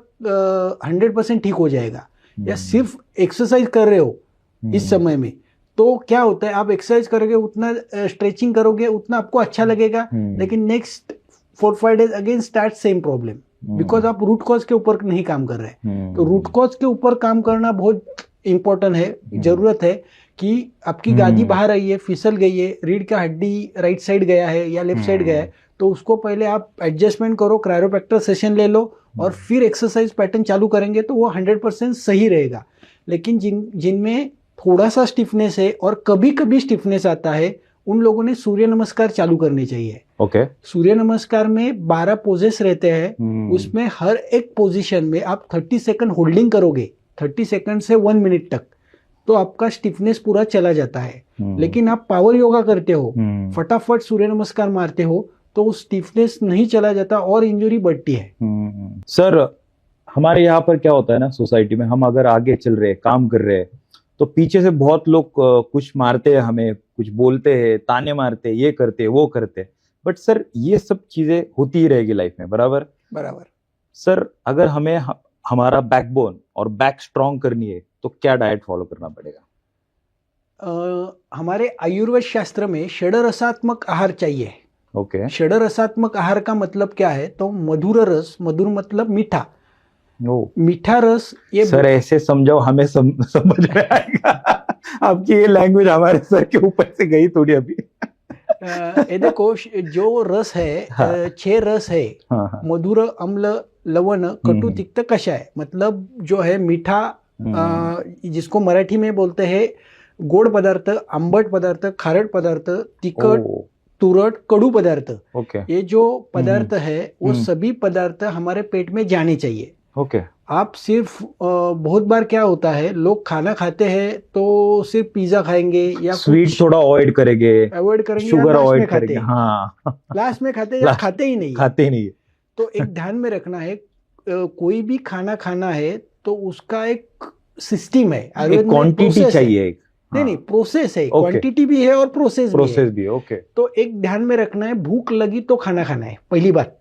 100% ठीक हो जाएगा। या सिर्फ एक्सरसाइज कर रहे हो इस समय में तो क्या होता है, आप एक्सरसाइज करोगे उतना स्ट्रेचिंग करोगे उतना आपको अच्छा लगेगा, लेकिन next 4-5 days again start same problem, because आप रूट कॉज के ऊपर नहीं काम कर रहे हैं। तो रूट कॉज के ऊपर काम करना बहुत इंपॉर्टेंट है। जरूरत है कि आपकी गादी बाहर आई है, फिसल गई है, रीढ़ का हड्डी राइट साइड गया है या लेफ्ट साइड गया है, तो उसको पहले आप एडजस्टमेंट करो, क्रायोप्रैक्टर सेशन ले लो और फिर एक्सरसाइज पैटर्न चालू करेंगे तो वो 100% सही रहेगा। लेकिन जिनमें थोड़ा सा स्टिफनेस है और कभी कभी स्टिफनेस आता है, उन लोगों ने सूर्य नमस्कार चालू करनी चाहिए। ओके। सूर्य नमस्कार में 12 पोजेस रहते हैं, उसमें हर एक पोजीशन में आप 30 सेकंड होल्डिंग करोगे, 30 सेकंड से 1 मिनट तक, तो आपका स्टिफनेस पूरा चला जाता है। लेकिन आप पावर योगा करते हो, फटाफट सूर्य नमस्कार मारते हो, तो स्टिफनेस नहीं चला जाता और इंजरी बढ़ती है। सर, हमारे यहाँ पर क्या होता है ना, सोसाइटी में हम अगर आगे चल रहे हैं, काम कर रहे हैं, तो पीछे से बहुत लोग कुछ मारते हैं, हमें कुछ बोलते हैं, ताने मारते हैं, ये करते हैं, वो करते हैं। बट सर, ये सब चीजें होती ही रहेगी लाइफ में, बराबर बराबर। सर, अगर हमें हमारा बैकबोन और बैक स्ट्रॉन्ग करनी है तो क्या डाइट फॉलो करना पड़ेगा? हमारे आयुर्वेद शास्त्र में षडरसात्मक आहार चाहिए। ओके। षडरसात्मक आहार का मतलब क्या है, तो मधुर रस, मधुर मतलब मीठा, मीठा रस। ये सर ऐसे समझाओ, हमें समझ में आएगा। आपकी ये लैंग्वेज हमारे सर के ऊपर से गई थोड़ी अभी। ये देखो, जो रस है, 6 रस है, मधुर, अम्ल, लवण, कटु, तिक्त, कषाय। मतलब जो है मीठा, जिसको मराठी में बोलते हैं गोड पदार्थ, आंबट पदार्थ, खारट पदार्थ, तिखट, तुरट, कडू पदार्थ। ये जो पदार्थ है वो सभी पदार्थ हमारे पेट में जाने चाहिए। आप सिर्फ बहुत बार क्या होता है, लोग खाना खाते हैं तो सिर्फ पिज्जा खाएंगे या स्वीट थोड़ा अवॉइड करेंगे, शुगर अवॉइड करेंगे, लास्ट में खाते या खाते ही नहीं। तो एक ध्यान में रखना है, कोई भी खाना खाना है तो उसका एक सिस्टम है, क्वांटिटी चाहिए। नहीं, प्रोसेस है, क्वांटिटी भी है और प्रोसेस भी है। ओके। तो एक ध्यान में रखना है, भूख लगी तो खाना खाना है, पहली बात।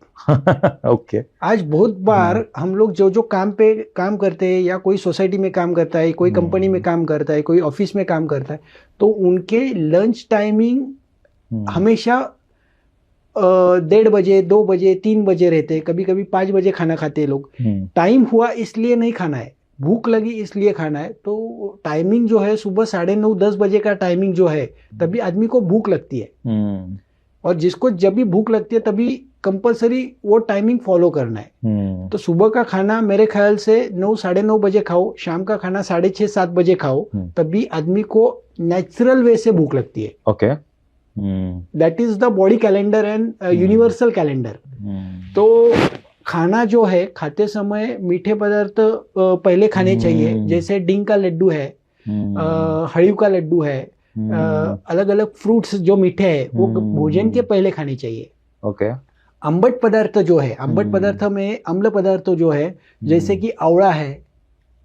ओके। आज बहुत बार हम लोग जो काम पे काम करते हैं, या कोई सोसाइटी में काम करता है, कोई कंपनी में काम करता है, कोई ऑफिस में काम करता है, तो उनके लंच टाइमिंग हमेशा 1:30 बजे, 2 बजे, 3 बजे रहते हैं, कभी कभी 5 बजे खाना खाते हैं लोग। टाइम हुआ इसलिए नहीं खाना है, भूख लगी इसलिए खाना है। तो टाइमिंग जो है सुबह 9:30, 10 बजे का टाइमिंग जो है, तभी आदमी को भूख लगती है। और जिसको जब भी भूख लगती है तभी कंपलसरी वो टाइमिंग फॉलो करना है। तो सुबह का खाना मेरे ख्याल से 9, 9:30 बजे खाओ, शाम का खाना 6:30, 7 बजे खाओ, तभी आदमी को नेचुरल वे से भूख लगती है। Okay. That is the body calendar and universal calendar. तो खाना जो है, खाते समय मीठे पदार्थ पहले खाने चाहिए, जैसे डिंग का लड्डू है, हळीव का लड्डू है, अलग अलग फ्रूट्स जो मीठे हैं वो भोजन के पहले खाने चाहिए। ओके। अम्बट पदार्थ जो है, अम्बट पदार्थ में अम्ल पदार्थ जो है, जैसे कि आवड़ा है,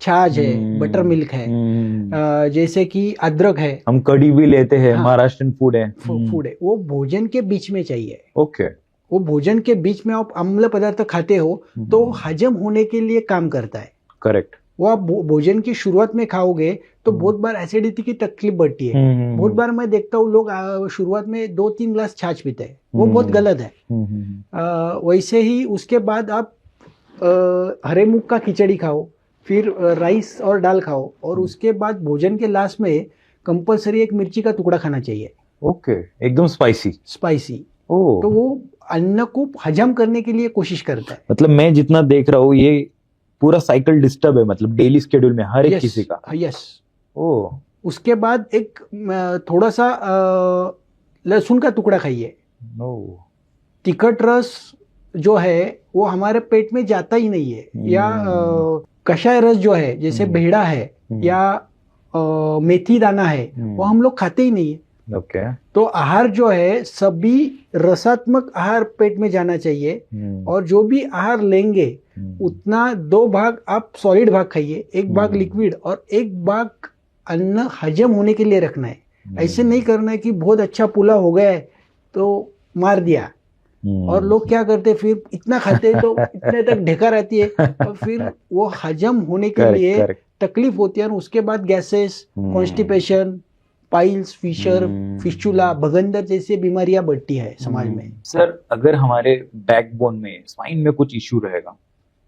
छाछ है, बटर मिल्क है, जैसे कि अदरक है, हम कड़ी भी लेते हैं, महाराष्ट्रन फूड है, वो भोजन के बीच में चाहिए। ओके। वो भोजन के बीच में आप अम्ल पदार्थ खाते हो तो हजम होने के लिए काम करता है। करेक्ट। वो आप भोजन की शुरुआत में खाओगे तो बहुत बार एसिडिटी की तकलीफ बढ़ती है। बहुत बार मैं देखता हूँ लोग शुरुआत में 2-3 ग्लास छाछ पीते हैं, वो बहुत गलत है। वैसे ही उसके बाद आप हरे मूंग का खिचड़ी खाओ, फिर राइस और दाल खाओ, और उसके बाद भोजन के लास्ट में कंपलसरी एक मिर्ची का टुकड़ा खाना चाहिए। ओके। एकदम स्पाइसी। तो वो अन्न को हजम करने के लिए कोशिश करता है। मतलब मैं जितना देख रहा हूँ ये पूरा साइकिल डिस्टर्ब है, मतलब डेली शेड्यूल में हर एक किसी का। यस। ओ, उसके बाद एक थोड़ा सा लहसुन का टुकड़ा खाइए। नो, तिखट रस जो है वो हमारे पेट में जाता ही नहीं है। या कषाय रस जो है जैसे भेड़ा है या मेथी दाना है वो हम लोग खाते ही नहीं है। ओके। तो आहार जो है सभी रसात्मक आहार पेट में जाना चाहिए। और जो भी आहार लेंगे उतना 2 भाग आप सॉलिड भाग खाइए, 1 भाग लिक्विड और 1 भाग अन्न हजम होने के लिए रखना है। ऐसे नहीं करना है कि बहुत अच्छा पुलाव हो गया है तो मार दिया। और लोग क्या करते हैं फिर इतना खाते हैं तो इतने तक ढेका रहती है और फिर वो हजम होने के लिए तकलीफ होती है। और उसके बाद गैसेस, कॉन्स्टिपेशन, पाइल्स, फिस्चुला, भगंदर जैसी बीमारियां बढ़ती है समाज में। सर अगर हमारे बैकबोन में, स्पाइन में कुछ इश्यू रहेगा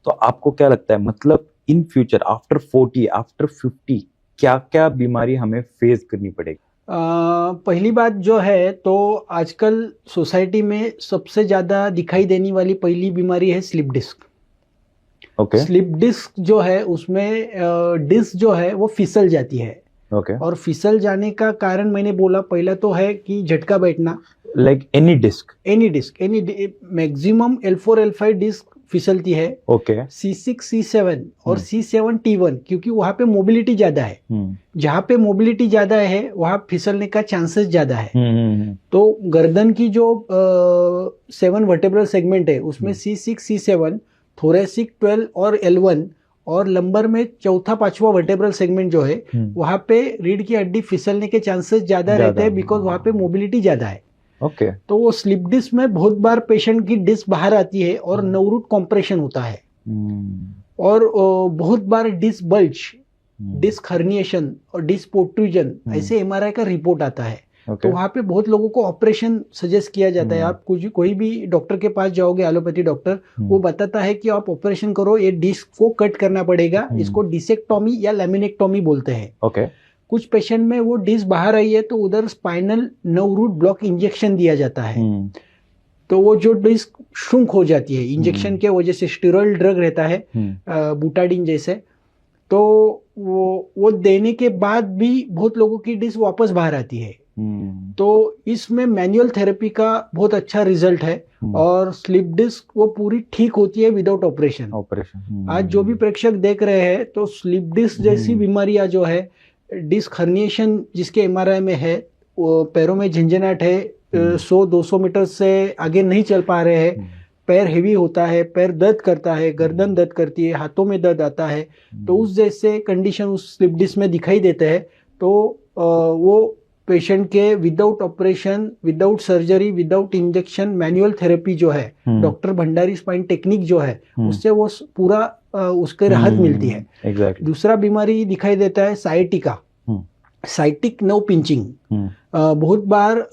तो आपको क्या लगता है, मतलब इन फ्यूचर आफ्टर 40, आफ्टर 50 क्या क्या बीमारी हमें फेस करनी पड़ेगी? पहली बात जो है तो आजकल सोसाइटी में सबसे ज्यादा दिखाई देने वाली पहली बीमारी है slip disc. Okay. Slip disc जो है उसमें डिस्क जो है वो फिसल जाती है। ओके। और फिसल जाने का कारण मैंने बोला पहला तो है कि झटका बैठना। Like any disc maximum L4 L5 disc फिसलती है। ओके। C6 C7 और C7 T1 क्योंकि वहां पे मोबिलिटी ज्यादा है। जहां पे मोबिलिटी ज्यादा है वहां फिसलने का चांसेस ज्यादा है। तो गर्दन की जो 7 वर्टेब्रल सेगमेंट है उसमें C6 C7, थोरेसिक 12 और L1 और लंबर में चौथा 5वां वर्टेब्रल सेगमेंट जो है वहां पे रीढ़ की हड्डी फिसलने के चांसेस ज्यादा रहते हैं बिकॉज वहां पे मोबिलिटी ज्यादा है। ओके। तो वो स्लिप डिस्क में बहुत बार पेशेंट की डिस्क बाहर आती है और नवरूट कॉम्प्रेशन होता है। और बहुत बार डिस्क बल्ज, डिस्क हर्निएशन और डिस्क प्रोट्रूजन ऐसे MRI का रिपोर्ट आता है। तो वहां पे बहुत लोगों को ऑपरेशन सजेस्ट किया जाता है। आप कोई भी डॉक्टर के पास जाओगे, एलोपैथी डॉक्टर, वो बताता है कि आप ऑपरेशन करो, ये डिस्क को कट करना पड़ेगा। इसको डिसेक्टोमी या लैमिनेक्टोमी बोलते हैं। ओके। कुछ पेशेंट में वो डिस्क बाहर आई है तो उधर spinal nerve root block injection दिया जाता है। तो वो जो डिस्क श्रुंक हो जाती है इंजेक्शन के वजह से, स्टेरॉइड ड्रग रहता है बुटाडिन जैसे, तो वो देने के बाद भी बहुत लोगों की डिस्क वापस बाहर आती है। तो इसमें मैनुअल थेरेपी का बहुत अच्छा रिजल्ट है। और स्लिप डिस्क वो पूरी ठीक होती है विदाउट ऑपरेशन। आज जो भी प्रेक्षक देख रहे हैं तो स्लिप डिस्क जैसी बीमारियां जो है, डिस्क हर्निएशन जिसके MRI में है, वो पैरों में झंझनाहट है, 100-200 मीटर से आगे नहीं चल पा रहे हैं, पैर हेवी होता है, पैर दर्द करता है, गर्दन दर्द करती है, हाथों में दर्द आता है, तो उस जैसे कंडीशन उस स्लिप डिस्क में दिखाई देते हैं। तो वो पेशेंट के without operation, without surgery, without injection manual therapy जो है, डॉक्टर भंडारी स्पाइन टेक्निक जो है, उससे वो पूरा उसके राहत मिलती है। Exactly. दूसरा बीमारी दिखाई देता है साइटिका, साइटिक नर्व पिंचिंग। बहुत बार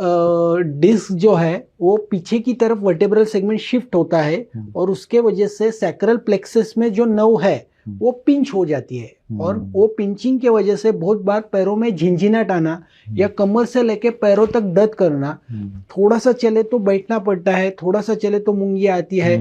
डिस्क जो है वो पीछे की तरफ वर्टेब्रल सेगमेंट शिफ्ट होता है और उसके वजह से सैक्रल प्लेक्सस में जो नर्व है वो पिंच हो जाती है। और वो पिंचिंग के वजह से बहुत बार पैरों में झिंझिनाहट आना या कमर से लेके पैरों तक दर्द करना, थोड़ा सा चले तो बैठना पड़ता है, थोड़ा सा चले तो मुंगिया आती है,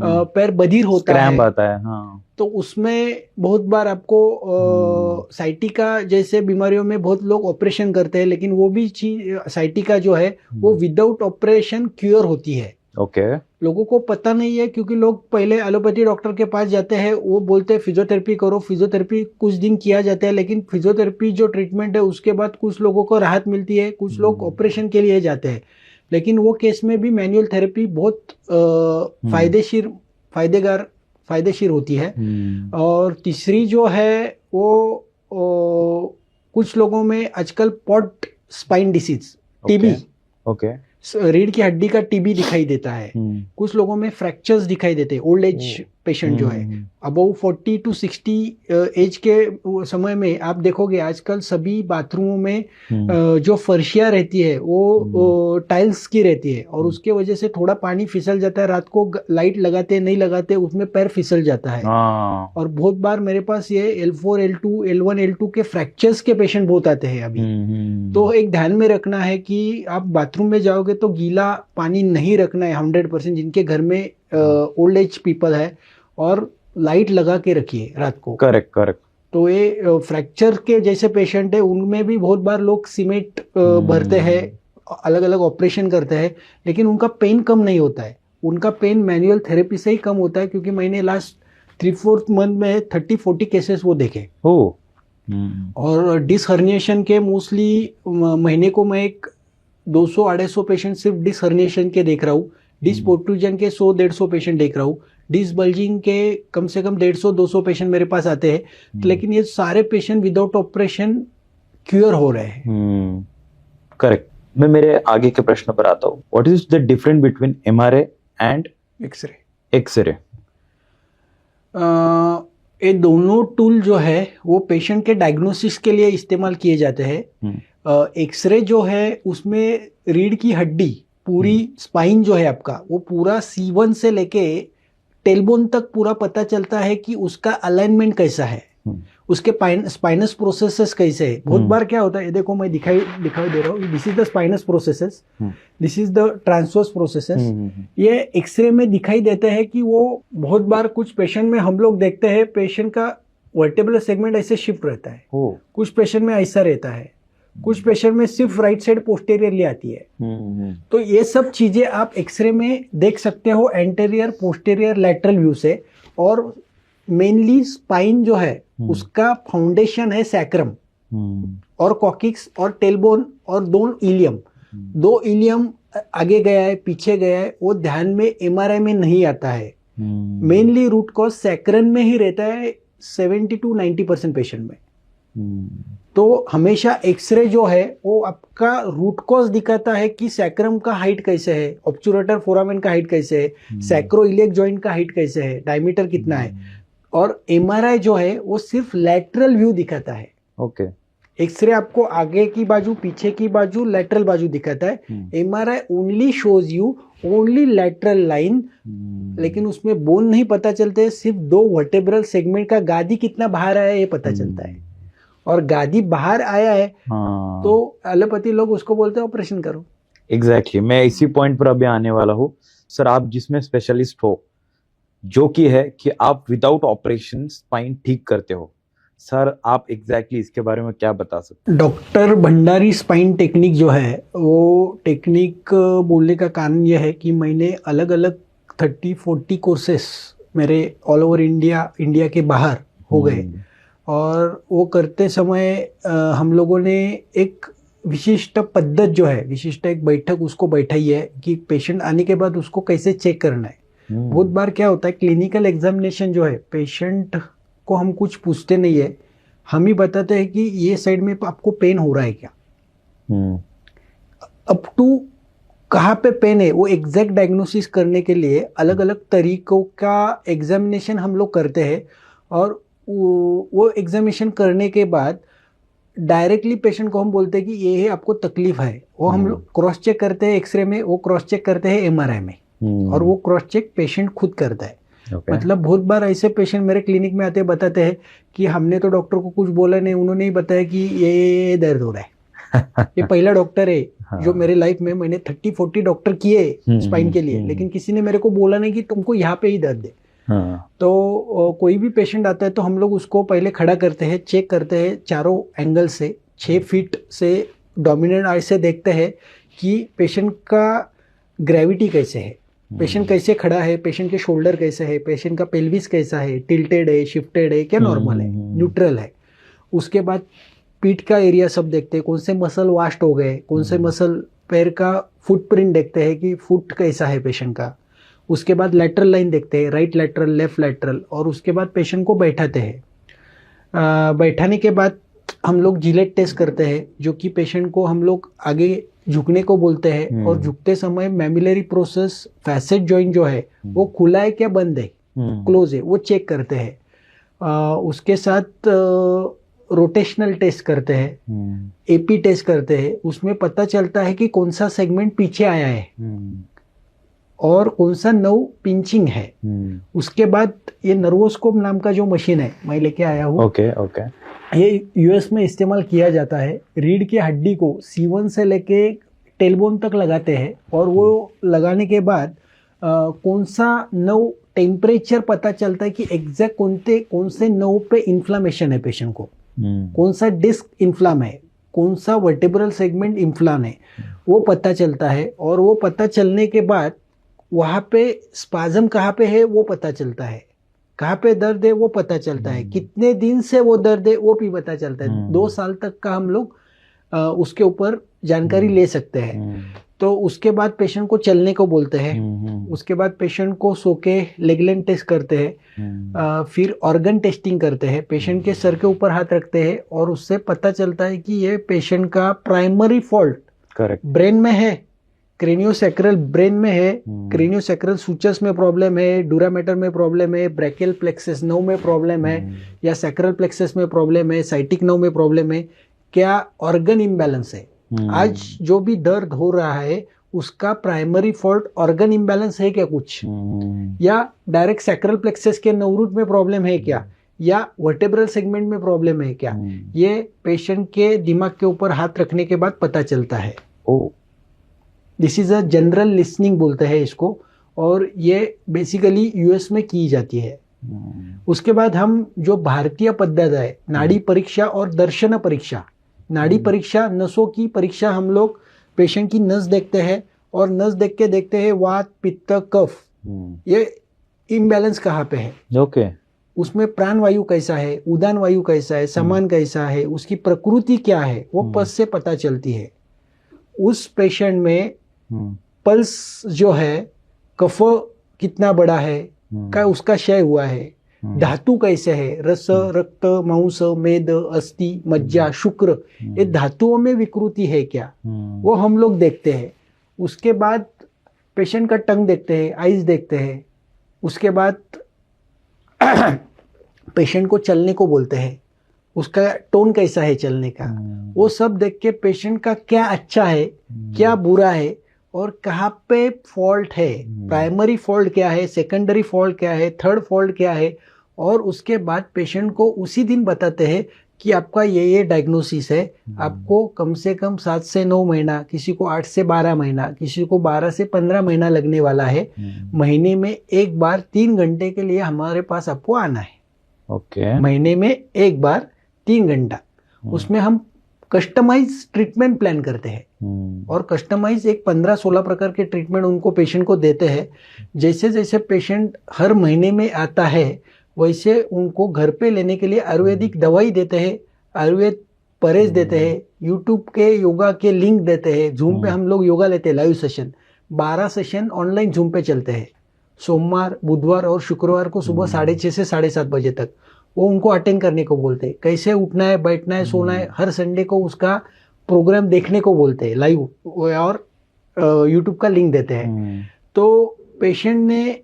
पैर बधिर होता है, क्रैम्प आता है। हाँ। तो उसमें बहुत बार आपको साइटिका जैसे बीमारियों में बहुत लोग ऑपरेशन करते हैं, लेकिन वो भी चीज साइटिका जो है वो विदाउट ऑपरेशन क्योर होती है। ओके। लोगों को पता नहीं है क्योंकि लोग पहले एलोपैथी डॉक्टर के पास जाते हैं, वो बोलते हैं फिजियोथेरेपी करो, फिजियोथेरेपी कुछ दिन किया जाता है, लेकिन फिजियोथेरेपी जो ट्रीटमेंट है उसके बाद कुछ लोगों को राहत मिलती है, कुछ लोग ऑपरेशन के लिए जाते हैं। लेकिन वो केस में भी मैनुअल थेरेपी बहुत फायदेशीर होती है। और तीसरी जो है वो कुछ लोगों में आजकल पॉट स्पाइन डिसीज, टीबी, रीढ़ की हड्डी का टीबी दिखाई देता है। कुछ लोगों में फ्रैक्चर्स दिखाई देते हैं, ओल्ड एज पेशेंट जो है अबव 40 to 60 एज के समय में आप देखोगे आजकल सभी बाथरूमों में जो फर्शियाँ रहती है वो टाइल्स की रहती है और उसके वजह से थोड़ा पानी फिसल जाता है, रात को लाइट लगाते नहीं लगाते उसमें पैर फिसल जाता है। और बहुत बार मेरे पास ये L4 L2 L1 L2 के फ्रैक्चर्स के पेशेंट बहुत आते हैं अभी। तो एक ध्यान में रखना है कि आप बाथरूम में जाओगे तो गीला पानी नहीं रखना है 100%, जिनके घर में ओल्ड एज पीपल है, और लाइट लगा के रखिए रात को। करेक्ट। तो ये फ्रैक्चर के जैसे पेशेंट है उनमें भी बहुत बार लोग सीमेंट भरते हैं, अलग अलग ऑपरेशन करते हैं, लेकिन उनका पेन कम नहीं होता है। उनका पेन मैनुअल थेरेपी से ही कम होता है, क्योंकि मैंने लास्ट 3-4 मंथ में 30-40 केसेस वो देखे। और डिस्क हर्निएशन के मोस्टली महीने को मैं एक 200-250 पेशेंट सिर्फ डिस्क हर्निएशन के देख रहा हूँ। डिस्क प्रोट्रूजन के 100-150 पेशेंट देख रहा हूँ। डिस्क बल्जिंग के कम से कम 150-200 पेशेंट मेरे पास आते हैं। लेकिन ये सारे पेशेंट विदाउट ऑपरेशन क्योर हो रहे हैं। करेक्ट। मैं मेरे आगे के प्रश्न पर आता हूँ। What is the difference between MRI and X-ray? ये दोनों टूल जो है वो पेशेंट के डायग्नोसिस के लिए इस्तेमाल किए जाते हैं। एक्सरे जो है उसमें रीढ़ की हड्डी पूरी स्पाइन जो है आपका वो पूरा C1 से लेके टेलबोन तक पूरा पता चलता है कि उसका अलाइनमेंट कैसा है, उसके स्पाइनस प्रोसेसेस कैसे है। बहुत बार क्या होता है, ये देखो मैं दिखाई दे रहा हूँ, this is the spinous processes, this is the transverse processes. ये एक्सरे में दिखाई देते हैं कि वो बहुत बार कुछ पेशेंट में हम लोग देखते हैं पेशेंट का वर्टेब्रल सेगमेंट ऐसे शिफ्ट रहता है, कुछ पेशेंट में ऐसा रहता है, कुछ पेशेंट में सिर्फ राइट साइड पोस्टेरियरली आती है। तो ये सब चीजें आप एक्सरे में देख सकते हो एंटेरियर, पोस्टेरियर, लैटरल व्यू से। और मेनली स्पाइन जो है उसका फाउंडेशन है सैक्रम और कॉकिक्स और टेलबोन और दो इलियम आगे गया है, पीछे गया है, वो ध्यान में MRI में नहीं आता है। मेनली रूट कॉज सैक्रम में ही रहता है 70 to 90% पेशेंट में। तो हमेशा एक्सरे जो है वो आपका रूट कॉज दिखाता है कि सैक्रम का हाइट कैसे है, ऑब्चुरेटर फोरामेन का हाइट कैसे है, सैक्रोइलियक जॉइंट का हाइट कैसे है, डायमीटर कितना है। और MRI जो है वो सिर्फ लैटरल व्यू दिखाता है। एक्सरे आपको आगे की बाजू, पीछे की बाजू, लैटरल बाजू दिखाता है। MRI only shows you only lateral line, लेकिन उसमें बोन नहीं पता चलते, सिर्फ 2 वर्टेब्रल सेगमेंट का गादी कितना बाहर आया है ये पता चलता है। और गादी बाहर आया है तो एलोपैथी लोग उसको बोलते हैं ऑपरेशन करो। एग्जैक्टली, मैं इसी पॉइंट पर अभी आने वाला हूँ। सर, आप जिसमें स्पेशलिस्ट हो, जो कि है कि आप विदाउट ऑपरेशन स्पाइन ठीक करते हो, सर आप एग्जैक्टली इसके बारे में क्या बता सकते हैं? डॉक्टर भंडारी स्पाइन टेक्निक जो है वो टेक्निक बोलने का कारण यह है कि मैंने अलग अलग 30-40 कोर्सेस मेरे ऑल ओवर इंडिया के बाहर हो गए। और वो करते समय हम लोगों ने एक विशिष्ट पद्धत जो है, विशिष्ट एक बैठक उसको बैठाई है कि पेशेंट आने के बाद उसको कैसे चेक करना है। बहुत बार क्या होता है, क्लिनिकल एग्जामिनेशन जो है पेशेंट को हम कुछ पूछते नहीं है, हम ही बताते हैं कि ये साइड में आपको पेन हो रहा है क्या, अप टू कहाँ पे पेन है वो एग्जैक्ट डायग्नोसिस करने के लिए अलग अलग तरीकों का एग्जामिनेशन हम लोग करते हैं। और वो एग्जामिनेशन करने के बाद डायरेक्टली पेशेंट को हम बोलते हैं कि ये है आपको तकलीफ है। वो हम लोग क्रॉस चेक करते हैं एक्सरे में, वो क्रॉस चेक करते हैं MRI में, और वो क्रॉस चेक पेशेंट खुद करता है। मतलब बहुत बार ऐसे पेशेंट मेरे क्लिनिक में आते बताते हैं कि हमने तो डॉक्टर को कुछ बोला नहीं, उन्होंने ही बताया कि ये दर्द हो रहा है। ये पहला डॉक्टर है जो मेरे लाइफ में, मैंने 30-40 डॉक्टर किए स्पाइन के लिए, लेकिन किसी ने मेरे को बोला नहीं कि तुमको यहाँ पे ही दर्द है। तो कोई भी पेशेंट आता है तो हम लोग उसको पहले खड़ा करते हैं, चेक करते हैं चारों एंगल से, 6 फीट से डोमिनेंट आई से देखते हैं कि पेशेंट का ग्रेविटी कैसे है, पेशेंट कैसे खड़ा है, पेशेंट के शोल्डर कैसे है, पेशेंट का पेल्विस कैसा है, टिल्टेड है, शिफ्टेड है, क्या नॉर्मल है, न्यूट्रल है। उसके बाद पीठ का एरिया सब देखते हैं, कौन से मसल वास्ट हो गए, कौन से मसल, पैर का फुटप्रिंट देखते हैं कि फुट कैसा है पेशेंट का। उसके बाद लैटरल लाइन देखते हैं, राइट लैटरल, लेफ्ट लैटरल। और उसके बाद पेशेंट को बैठाते हैं। बैठाने के बाद हम लोग जिलेट टेस्ट करते हैं, जो कि पेशेंट को हम लोग आगे झुकने को बोलते हैं। और झुकते समय मैमिलरी प्रोसेस, फैसेट जॉइंट जो है वो खुला है क्या बंद है, क्लोज है वो चेक करते हैं। उसके साथ रोटेशनल टेस्ट करते हैं, एपी टेस्ट करते हैं। उसमें पता चलता है कि कौन सा सेगमेंट पीछे आया है और कौन सा नर्व पिंचिंग है। उसके बाद ये नर्वोस्कोप नाम का जो मशीन है मैं लेके आया हूँ, ओके ये यूएस में इस्तेमाल किया जाता है। रीढ़ की हड्डी को C1 से लेके टेलबोन तक लगाते हैं और वो लगाने के बाद कौन सा नर्व टेम्परेचर पता चलता है कि एग्जैक्ट कौन से नर्व पे इन्फ्लामेशन है पेशेंट को, कौन सा डिस्क इन्फ्लाम है, कौन सा वर्टेब्रल सेगमेंट इन्फ्लाम है, वो पता चलता है। और वो पता चलने के बाद वहाँ पे स्पाज्म कहाँ पे है वो पता चलता है, कहाँ पे दर्द है वो पता चलता है, कितने दिन से वो दर्द है वो भी पता चलता है। 2 साल तक का हम लोग उसके ऊपर जानकारी ले सकते हैं। तो उसके बाद पेशेंट को चलने को बोलते हैं। उसके बाद पेशेंट को सो के लेग लेंथ टेस्ट करते हैं। फिर ऑर्गन टेस्टिंग करते हैं, पेशेंट के सर के ऊपर हाथ रखते हैं और उससे पता चलता है कि ये पेशेंट का प्राइमरी फॉल्ट करेक्ट ब्रेन में है, क्रेनियोसैक्रल ब्रेन में है, क्रेनियोसैक्रल सूचस में प्रॉब्लम है, डूरामेटर में प्रॉब्लम है, ब्रैकियल प्लेक्सस नर्व में प्रॉब्लम है, या सैक्रल प्लेक्सस में प्रॉब्लम है, साइटिक नर्व में प्रॉब्लम है, क्या ऑर्गन इम्बैलेंस है। आज जो भी दर्द हो रहा है उसका प्राइमरी फॉल्ट ऑर्गन इम्बैलेंस है क्या कुछ, या डायरेक्ट सैक्रल प्लेक्सस के नर्व रूट में प्रॉब्लम है क्या, या वर्टेब्रल सेगमेंट में प्रॉब्लम है क्या, ये पेशेंट के दिमाग के ऊपर हाथ रखने के बाद पता चलता है। This is a general listening बोलते हैं इसको, और ये बेसिकली यूएस में की जाती है। उसके बाद हम जो भारतीय पद्धत है नाड़ी परीक्षा और दर्शन परीक्षा, नाड़ी परीक्षा नसों की परीक्षा, हम लोग पेशेंट की नस देखते हैं और नस देख के देखते हैं वात पित्त कफ ये इम्बैलेंस कहाँ पे है, ओके उसमें प्राण वायु कैसा है, उदान वायु कैसा है, समान कैसा है, उसकी प्रकृति क्या है वो पल्स से पता चलती है। उस पेशेंट में पल्स जो है, कफ कितना बड़ा है, क्या उसका क्षय हुआ है, धातु कैसे है, रस रक्त मांस मेद अस्थि मज्जा शुक्र, ये धातुओं में विकृति है क्या, वो हम लोग देखते हैं। उसके बाद पेशेंट का टंग देखते हैं, आइज देखते हैं। उसके बाद पेशेंट को चलने को बोलते हैं, उसका टोन कैसा है चलने का, वो सब देख के पेशेंट का क्या अच्छा है क्या बुरा है और कहाँ पे फॉल्ट है, प्राइमरी फॉल्ट क्या है, सेकेंडरी फॉल्ट क्या है, थर्ड फॉल्ट क्या है, और उसके बाद पेशेंट को उसी दिन बताते हैं कि आपका ये डायग्नोसिस है, आपको कम से कम 7 से 9 महीना, किसी को 8 से 12 महीना, किसी को 12 से 15 महीना लगने वाला है। महीने में एक बार 3 घंटे के लिए हमारे पास आपको आना है। ओके महीने में एक बार 3 घंटा, उसमें हम कस्टमाइज ट्रीटमेंट प्लान करते हैं और कस्टमाइज एक 15-16 प्रकार के ट्रीटमेंट उनको पेशेंट को देते हैं। जैसे जैसे पेशेंट हर महीने में आता है वैसे उनको घर पे लेने के लिए आयुर्वेदिक दवाई देते हैं, आयुर्वेद परहेज देते हैं, यूट्यूब के योगा के लिंक देते हैं, जूम पे हम लोग योगा लेते हैं live session, 12 session online zoom पे चलते हैं, सोमवार बुधवार और शुक्रवार को सुबह 6:30 से 7:30 बजे तक। वो उनको अटेंड करने को बोलते हैं, कैसे उठना है बैठना है सोना है, हर संडे को उसका प्रोग्राम देखने को बोलते हैं लाइव, और यूट्यूब का लिंक देते हैं। तो पेशेंट ने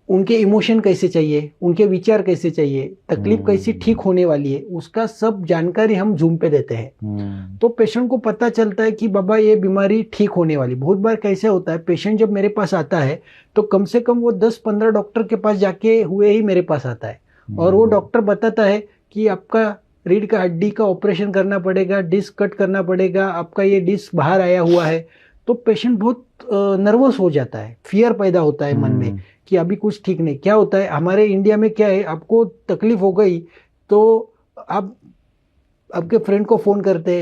उनके इमोशन कैसे चाहिए, उनके विचार कैसे चाहिए, तकलीफ कैसी ठीक होने वाली है, उसका सब जानकारी हम जूम पे देते हैं। तो पेशेंट को पता चलता है कि बाबा ये बीमारी ठीक होने वाली। बहुत बार कैसे होता है, पेशेंट जब मेरे पास आता है तो कम से कम वो 10-15 डॉक्टर के पास जाके हुए ही मेरे पास आता है, और वो डॉक्टर बताता है कि आपका रीढ़ का हड्डी का ऑपरेशन करना पड़ेगा, डिस्क कट करना पड़ेगा, आपका ये डिस्क बाहर आया हुआ है। तो पेशेंट बहुत नर्वस हो जाता है, फियर पैदा होता है मन में कि अभी कुछ ठीक नहीं। क्या होता है हमारे इंडिया में, क्या है, आपको तकलीफ हो गई तो आप आपके फ्रेंड को फोन करते,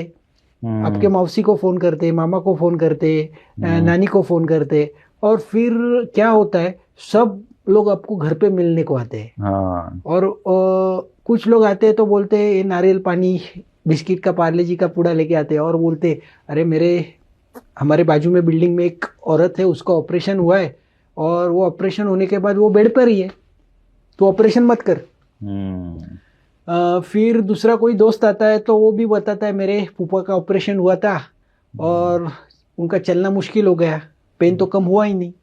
आपके मौसी को फोन करते, मामा को फोन करते, नानी को फोन करते, और फिर क्या होता है सब लोग आपको घर पे मिलने को आते हैं। और कुछ लोग आते हैं तो बोलते हैं ये नारियल पानी बिस्किट का पार्ले जी का पूड़ा लेके आते हैं, और बोलते अरे हमारे बाजू में बिल्डिंग में एक औरत है, उसका ऑपरेशन हुआ है और वो ऑपरेशन होने के बाद वो बेड पर ही है, तो ऑपरेशन मत कर। फिर दूसरा कोई दोस्त आता है तो वो भी बताता है मेरे फूफा का ऑपरेशन हुआ था और उनका चलना मुश्किल हो गया, पेन तो कम हुआ ही नहीं।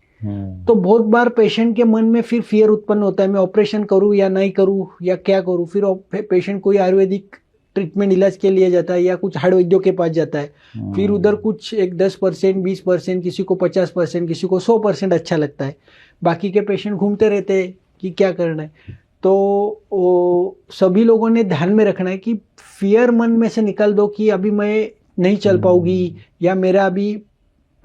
तो बहुत बार पेशेंट के मन में फिर फियर उत्पन्न होता है, मैं ऑपरेशन करूं या नहीं करूं या क्या करूं। फिर पेशेंट कोई आयुर्वेदिक ट्रीटमेंट इलाज के लिए जाता है या कुछ हाड़ वैद्यों के पास जाता है। फिर उधर कुछ एक 10%, 20%, किसी को 50%, किसी को 100% अच्छा लगता है। बाकी के पेशेंट घूमते रहते हैं कि क्या करना है। तो सभी लोगों ने ध्यान में रखना है कि फियर मन में से निकाल दो कि अभी मैं नहीं चल पाऊंगी, या मेरा अभी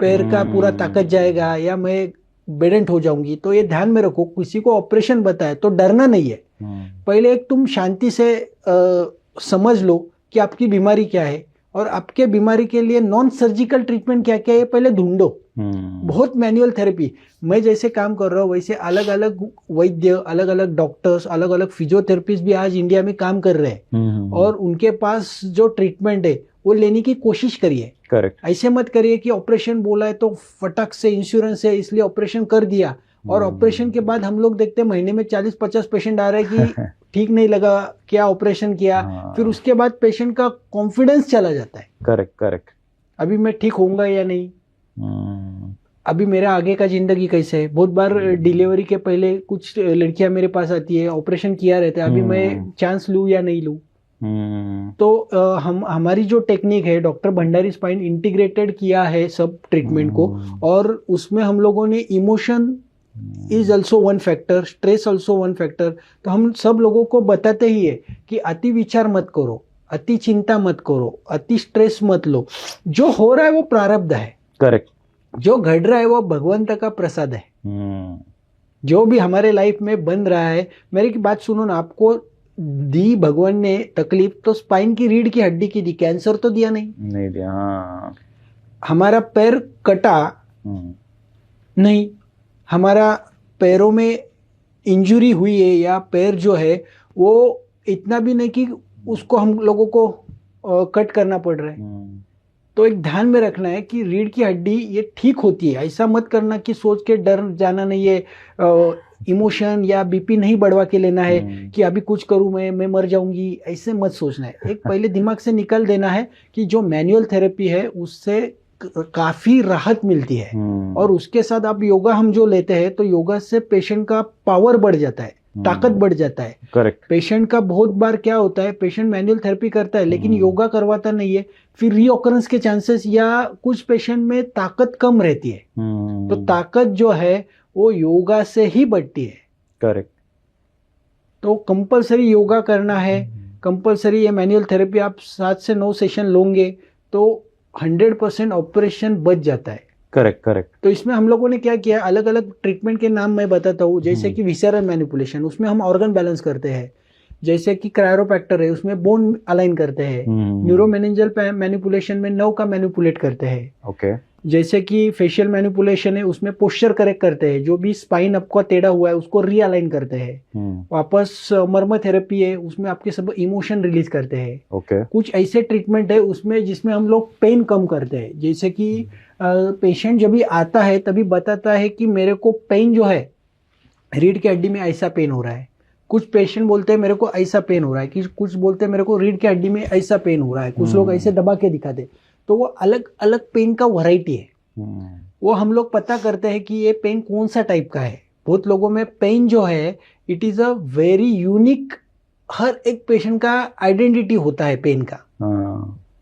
पैर का पूरा ताकत जाएगा, या मैं बेडेंट हो जाऊंगी। तो ये ध्यान में रखो, किसी को ऑपरेशन बताए तो डरना नहीं है। पहले एक तुम शांति से समझ लो कि आपकी बीमारी क्या है और आपके बीमारी के लिए नॉन सर्जिकल ट्रीटमेंट क्या क्या है, पहले ढूंढो। बहुत मैनुअल थेरेपी, मैं जैसे काम कर रहा हूँ वैसे अलग अलग वैद्य, अलग अलग डॉक्टर्स, अलग अलग फिजियोथेरेपिस्ट भी आज इंडिया में काम कर रहे हैं। और उनके पास जो ट्रीटमेंट है वो लेने की कोशिश करिए। करेक्ट। ऐसे मत करिए कि ऑपरेशन बोला है तो फटक से इंश्योरेंस है इसलिए ऑपरेशन कर दिया, और ऑपरेशन के बाद हम लोग देखते हैं महीने में 40-50 पेशेंट आ रहे हैं कि ठीक नहीं लगा, क्या ऑपरेशन किया। फिर उसके बाद पेशेंट का कॉन्फिडेंस चला जाता है। करेक्ट। अभी मैं ठीक होऊंगा या नहीं, अभी मेरा आगे का जिंदगी कैसे है। बहुत बार डिलीवरी के पहले कुछ लड़कियां मेरे पास आती है, ऑपरेशन किया रहता है, अभी मैं चांस लूं या नहीं लूं। तो हमारी जो टेक्निक है, डॉक्टर भंडारी स्पाइन इंटीग्रेटेड किया है सब ट्रीटमेंट को, और उसमें हम लोगों ने emotion is also one factor, stress also one factor. तो हम सब लोगों को बताते ही है कि अति विचार मत करो, अति चिंता मत करो, अति स्ट्रेस मत लो। जो हो रहा है वो प्रारब्ध है। करेक्ट। जो घट रहा है वो भगवंत का प्रसाद है। जो भी हमारे लाइफ में बन रहा है, मेरी की बात सुनो ना, आपको दी भगवान ने तकलीफ तो स्पाइन की रीढ़ की हड्डी की दी, कैंसर तो दिया नहीं दिया। हमारा पैर कटा नहीं, हमारा पैरों में इंजुरी हुई है या पैर जो है वो इतना भी नहीं कि उसको हम लोगों को कट करना पड़ रहा है। तो एक ध्यान में रखना है कि रीढ़ की हड्डी ये ठीक होती है। ऐसा मत करना कि सोच के डर जाना नहीं है, इमोशन या बीपी नहीं बढ़वा के लेना है कि अभी कुछ करूं मैं मर जाऊंगी, ऐसे मत सोचना है। एक पहले दिमाग से निकल देना है कि जो मैनुअल थेरेपी है उससे काफी राहत मिलती है, और उसके साथ आप योगा हम जो लेते हैं तो योगा से पेशेंट का पावर बढ़ जाता है, ताकत बढ़ जाता है। करेक्ट। पेशेंट का बहुत बार क्या होता है, पेशेंट मैनुअल थेरेपी करता है लेकिन योगा करवाता नहीं है, फिर रीऑकरेंस के चांसेस, या कुछ पेशेंट में ताकत कम रहती है। तो ताकत जो है वो योगा से ही बढ़ती है। करेक्ट। तो कंपलसरी योगा करना है, कंपलसरी ये मैनुअल थेरेपी आप 7 से 9 सेशन लोगे तो 100% ऑपरेशन बच जाता है। करेक्ट। तो इसमें हम लोगों ने क्या किया, अलग अलग ट्रीटमेंट के नाम मैं बताता हूँ। जैसे कि विसेरल मैनिपुलेशन, उसमें हम ऑर्गन बैलेंस करते हैं। जैसे कि क्रायोप्रैक्टर है, उसमें बोन अलाइन करते हैं। न्यूरोमेनेंजियल मैनिपुलेशन में नर्व का मैनिपुलेट करते हैं। ओके। जैसे कि फेशियल मैनिपुलेशन है, उसमें पोस्चर करेक्ट करते हैं, जो भी स्पाइन आपका टेढ़ा हुआ है उसको रीअलाइन करते हैं। वापस मर्म थेरेपी है, उसमें आपके सब इमोशन रिलीज करते हैं। ओके। कुछ ऐसे ट्रीटमेंट है उसमें जिसमें हम लोग पेन कम करते हैं। जैसे कि पेशेंट जब भी आता है तभी बताता है कि मेरे को पेन जो है रीढ़ की हड्डी में ऐसा पेन हो रहा है। कुछ पेशेंट बोलते हैं मेरे को ऐसा पेन हो रहा है, कि कुछ बोलते हैं मेरे को रीढ़ की हड्डी में ऐसा पेन हो रहा है, कुछ लोग ऐसे दबा के दिखाते। तो वो अलग अलग पेन का वैरायटी है। वो हम लोग पता करते हैं कि ये पेन कौन सा टाइप का है। बहुत लोगों में पेन जो है it is a very unique, हर एक पेशेंट का आइडेंटिटी होता है पेन का।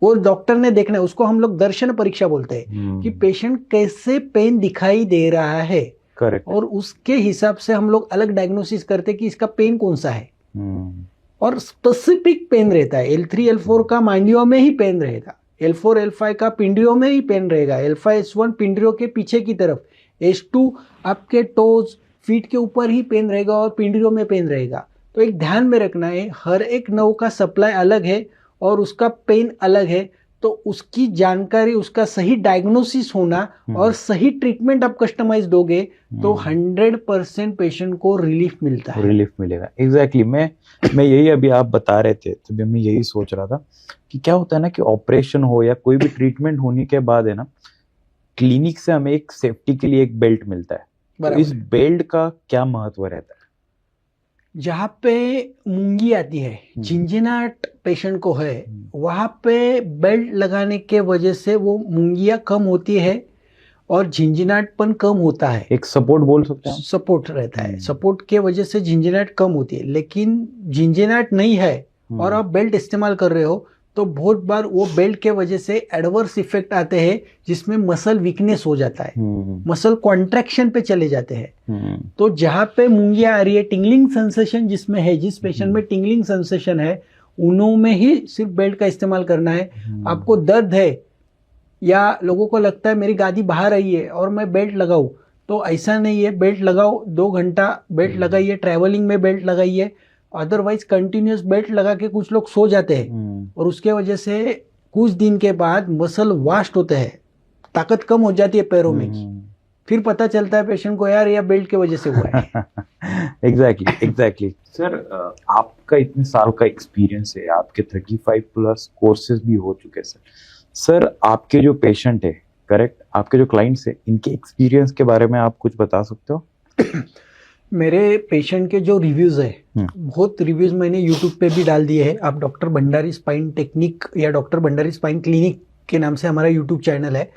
वो डॉक्टर ने देखना है, उसको हम लोग दर्शन परीक्षा बोलते हैं कि पेशेंट कैसे पेन दिखाई दे रहा है। करेक्ट। और उसके हिसाब से हम लोग अलग डायग्नोसिस करते हैं कि इसका पेन कौन सा है। और स्पेसिफिक पेन रहता है। L3 L4 का मांडियों में ही पेन रहेगा, L4 L5 का पिंडरियों में ही पेन रहेगा, L5 S1 पिंडरियों के पीछे की तरफ, S2 आपके टोज फीट के ऊपर ही पेन रहेगा और पिंडरियों में पेन रहेगा। तो एक ध्यान में रखना है, हर एक नर्व का सप्लाई अलग है और उसका पेन अलग है। तो उसकी जानकारी, उसका सही डायग्नोसिस होना और सही ट्रीटमेंट आप कस्टमाइज दोगे तो 100% पेशेंट को रिलीफ मिलता है। रिलीफ मिलेगा। एग्जैक्टली। मैं यही अभी आप बता रहे थे तो मैं यही सोच रहा था कि क्या होता है ना कि ऑपरेशन हो या कोई भी ट्रीटमेंट होने के बाद है ना, क्लिनिक से हमें एक सेफ्टी के लिए एक बेल्ट मिलता है। तो इस बेल्ट का क्या महत्व रहता है? जहाँ पे मूंगी आती है, झिंझिनाट पेशेंट को है, वहाँ पे बेल्ट लगाने के वजह से वो मूंगियाँ कम होती है और झिंझिनाहटपन कम होता है, एक सपोर्ट बोल सकते हैं। सपोर्ट रहता है, हम्म। सपोर्ट के वजह से झिंझिनाहट कम होती है। लेकिन झिंझिनाहट नहीं है और आप बेल्ट इस्तेमाल कर रहे हो तो बहुत बार वो बेल्ट के वजह से एडवर्स इफेक्ट आते हैं, जिसमें मसल वीकनेस हो जाता है, मसल कॉन्ट्रैक्शन पे चले जाते हैं। तो जहां पे मूंगिया आ रही है, टिंगलिंग सेंसेशन जिसमें है, जिस पेशेंट में टिंगलिंग सेंसेशन है, उनमें ही सिर्फ बेल्ट का इस्तेमाल करना है। आपको दर्द है या लोगों को लगता है मेरी गादी बाहर आई है और मैं बेल्ट लगाऊं, तो ऐसा नहीं है। बेल्ट लगाओ, 2 घंटा बेल्ट लगाइए, ट्रैवलिंग में बेल्ट लगाइए। अदरवाइज कंटिन्यूस बेल्ट लगा के कुछ लोग सो जाते हैं और उसके वजह से कुछ दिन के बाद मसल वास्ट होते हैं, ताकत कम हो जाती है पैरों में की। फिर पता चलता है पेशेंट को, यार यह बेल्ट की वजह से हुआ है। एग्जैक्टली सर, आपका इतने साल का एक्सपीरियंस है, आपके 35 प्लस कोर्सेज भी हो चुके हैं सर, आपके जो पेशेंट है, करेक्ट, आपके जो क्लाइंट्स है, इनके एक्सपीरियंस के बारे में आप कुछ बता सकते हो? मेरे पेशेंट के जो रिव्यूज है, बहुत रिव्यूज मैंने यूट्यूब पे भी डाल दिए हैं। आप डॉक्टर भंडारी स्पाइन टेक्निक या डॉक्टर भंडारी स्पाइन क्लिनिक के नाम से हमारा यूट्यूब चैनल है,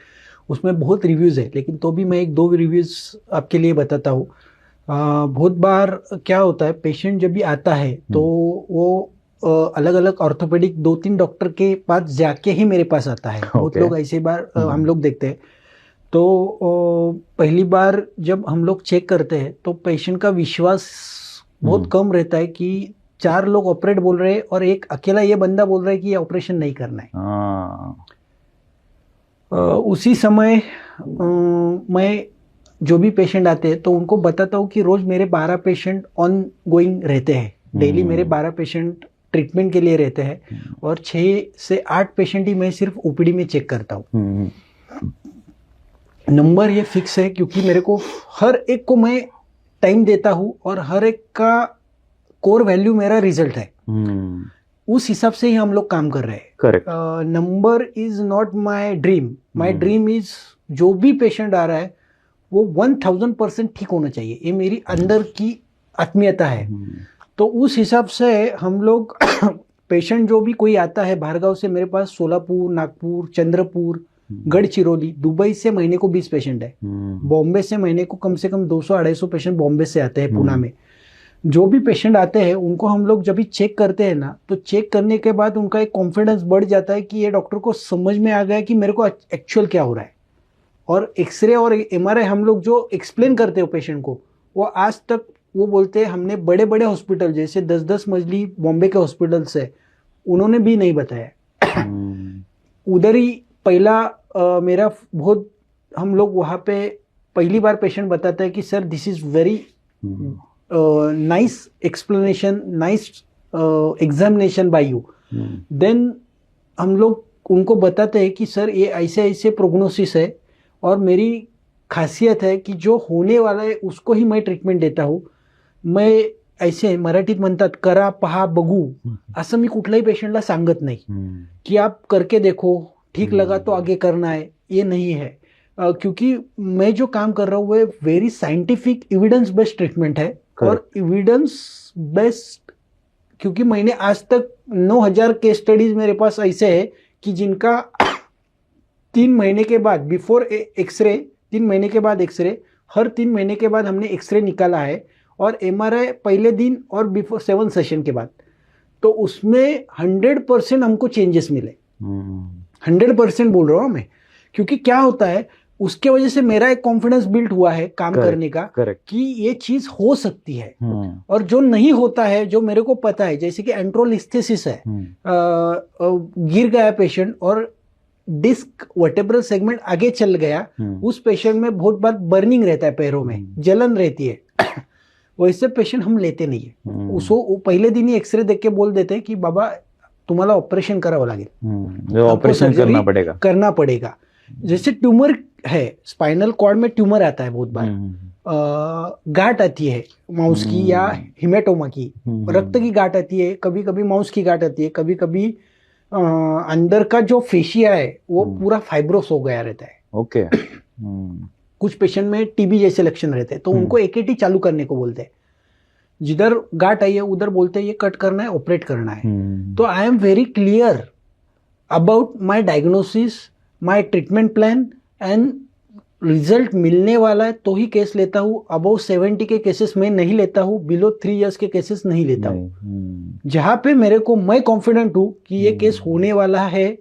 उसमें बहुत रिव्यूज है। लेकिन तो भी मैं 1-2 रिव्यूज आपके लिए बताता हूँ। बहुत बार क्या होता है, पेशेंट जब भी आता है तो वो अलग अलग ऑर्थोपेडिक 2-3 डॉक्टर के पास जाके ही मेरे पास आता है। बहुत लोग ऐसे बार हम लोग देखते हैं। तो पहली बार जब हम लोग चेक करते हैं तो पेशेंट का विश्वास बहुत कम रहता है कि 4 लोग ऑपरेट बोल रहे हैं और एक अकेला ये बंदा बोल रहा है कि ये ऑपरेशन नहीं करना है। उसी समय मैं जो भी पेशेंट आते हैं तो उनको बताता हूँ कि रोज मेरे 12 पेशेंट ऑन गोइंग रहते हैं। डेली मेरे 12 पेशेंट ट्रीटमेंट के लिए रहते हैं और 6 से 8 पेशेंट ही मैं सिर्फ ओपीडी में चेक करता हूँ। नंबर ये फिक्स है क्योंकि मेरे को हर एक को मैं टाइम देता हूँ और हर एक का कोर वैल्यू मेरा रिजल्ट है। उस हिसाब से ही हम लोग काम कर रहे हैं। Correct. Number is not my dream. My dream is जो भी पेशेंट आ रहा है वो 1000% ठीक होना चाहिए। ये मेरी अंदर की आत्मीयता है। तो उस हिसाब से हम लोग पेशेंट जो भी कोई आता है बाहरगांव से मेरे पास, सोलापुर, नागपुर, चंद्रपुर, गढ़चिरौली, दुबई से महीने को 20 पेशेंट है। बॉम्बे से महीने को कम से कम 200-250 पेशेंट बॉम्बे से आते हैं, पुणे में। जो भी पेशेंट आते हैं उनको हम लोग जब भी चेक करते हैं ना, तो चेक करने के बाद उनका एक कॉन्फिडेंस बढ़ जाता है कि ये डॉक्टर को समझ में आ गया कि मेरे को एक्चुअल क्या हो रहा है। और एक्सरे और एमआरआई हम लोग जो एक्सप्लेन करते हो पेशेंट को, वो आज तक वो बोलते हैं हमने बड़े बड़े हॉस्पिटल जैसे 10-10 मंजिली बॉम्बे के हॉस्पिटल से, उन्होंने भी नहीं बताया। उधर ही पहला मेरा बहुत, हम लोग वहाँ पे पहली बार पेशेंट बताता है कि sir this is very nice explanation, nice examination by you. Then हम लोग उनको बताते हैं कि सर ये ऐसे ऐसे प्रोग्नोसिस है और मेरी खासियत है कि जो होने वाला है उसको ही मैं ट्रीटमेंट देता हूँ। मैं ऐसे मराठीत म्हणतात करा पहा बघू, असं मी कुठल्याही पेशंटला सांगत नाही की आप करके देखो, ठीक लगा तो आगे करना है, ये नहीं है। क्योंकि मैं जो काम कर रहा हूँ वो very scientific evidence based treatment है। और एविडेंस बेस्ड, क्योंकि मैंने आज तक 9000 केस स्टडीज मेरे पास ऐसे है कि जिनका 3 महीने के बाद बिफोर एक्सरे, 3 महीने के बाद एक्सरे, हर 3 महीने के बाद हमने एक्सरे निकाला है, और एमआरआई पहले दिन और बिफोर 7 सेशन के बाद। तो उसमें 100% हमको चेंजेस मिले। 100% बोल रहा हूँ मैं, क्योंकि क्या होता है उसके वजह से मेरा एक कॉन्फिडेंस बिल्ड हुआ है काम करने का, कि ये चीज हो सकती है। और जो नहीं होता है, जो मेरे को पता है, जैसे कि एंट्रोलिस्थेसिस है, गिर गया पेशेंट और डिस्क वर्टेब्रल सेगमेंट आगे चल गया, उस पेशेंट में बहुत बार बर्निंग रहता है, पैरों में जलन रहती है। वैसे पेशेंट हम लेते नहीं है। उसको पहले दिन ही एक्सरे देख के बोल देते हैं कि बाबा तुम्हाला ऑपरेशन करावं लागेल, ऑपरेशन करना पड़ेगा। जैसे ट्यूमर है, स्पाइनल कॉर्ड में ट्यूमर आता है बहुत बार, गांठ आती है माउस की या हिमेटोमा की, रक्त की गांठ आती है, कभी कभी माउस की गांठ आती है, कभी कभी अंदर का जो फेशिया है वो पूरा फाइब्रोस हो गया रहता है। ओके। कुछ पेशेंट में टीबी जैसे लक्षण रहते हैं, तो उनको एकेटी चालू करने को बोलते हैं। जिधर गांठ आई है उधर बोलते हैं ये कट करना है, ऑपरेट करना है। तो I am very clear about my diagnosis, my treatment plan and result मिलने वाला है तो ही केस लेता हूँ। अबव 70 के केसेस मैं नहीं लेता हूँ, बिलो 3 इयर्स के केसेस नहीं लेता हूँ। जहां पे मेरे को मैं कॉन्फिडेंट हूँ कि ये केस होने वाला है,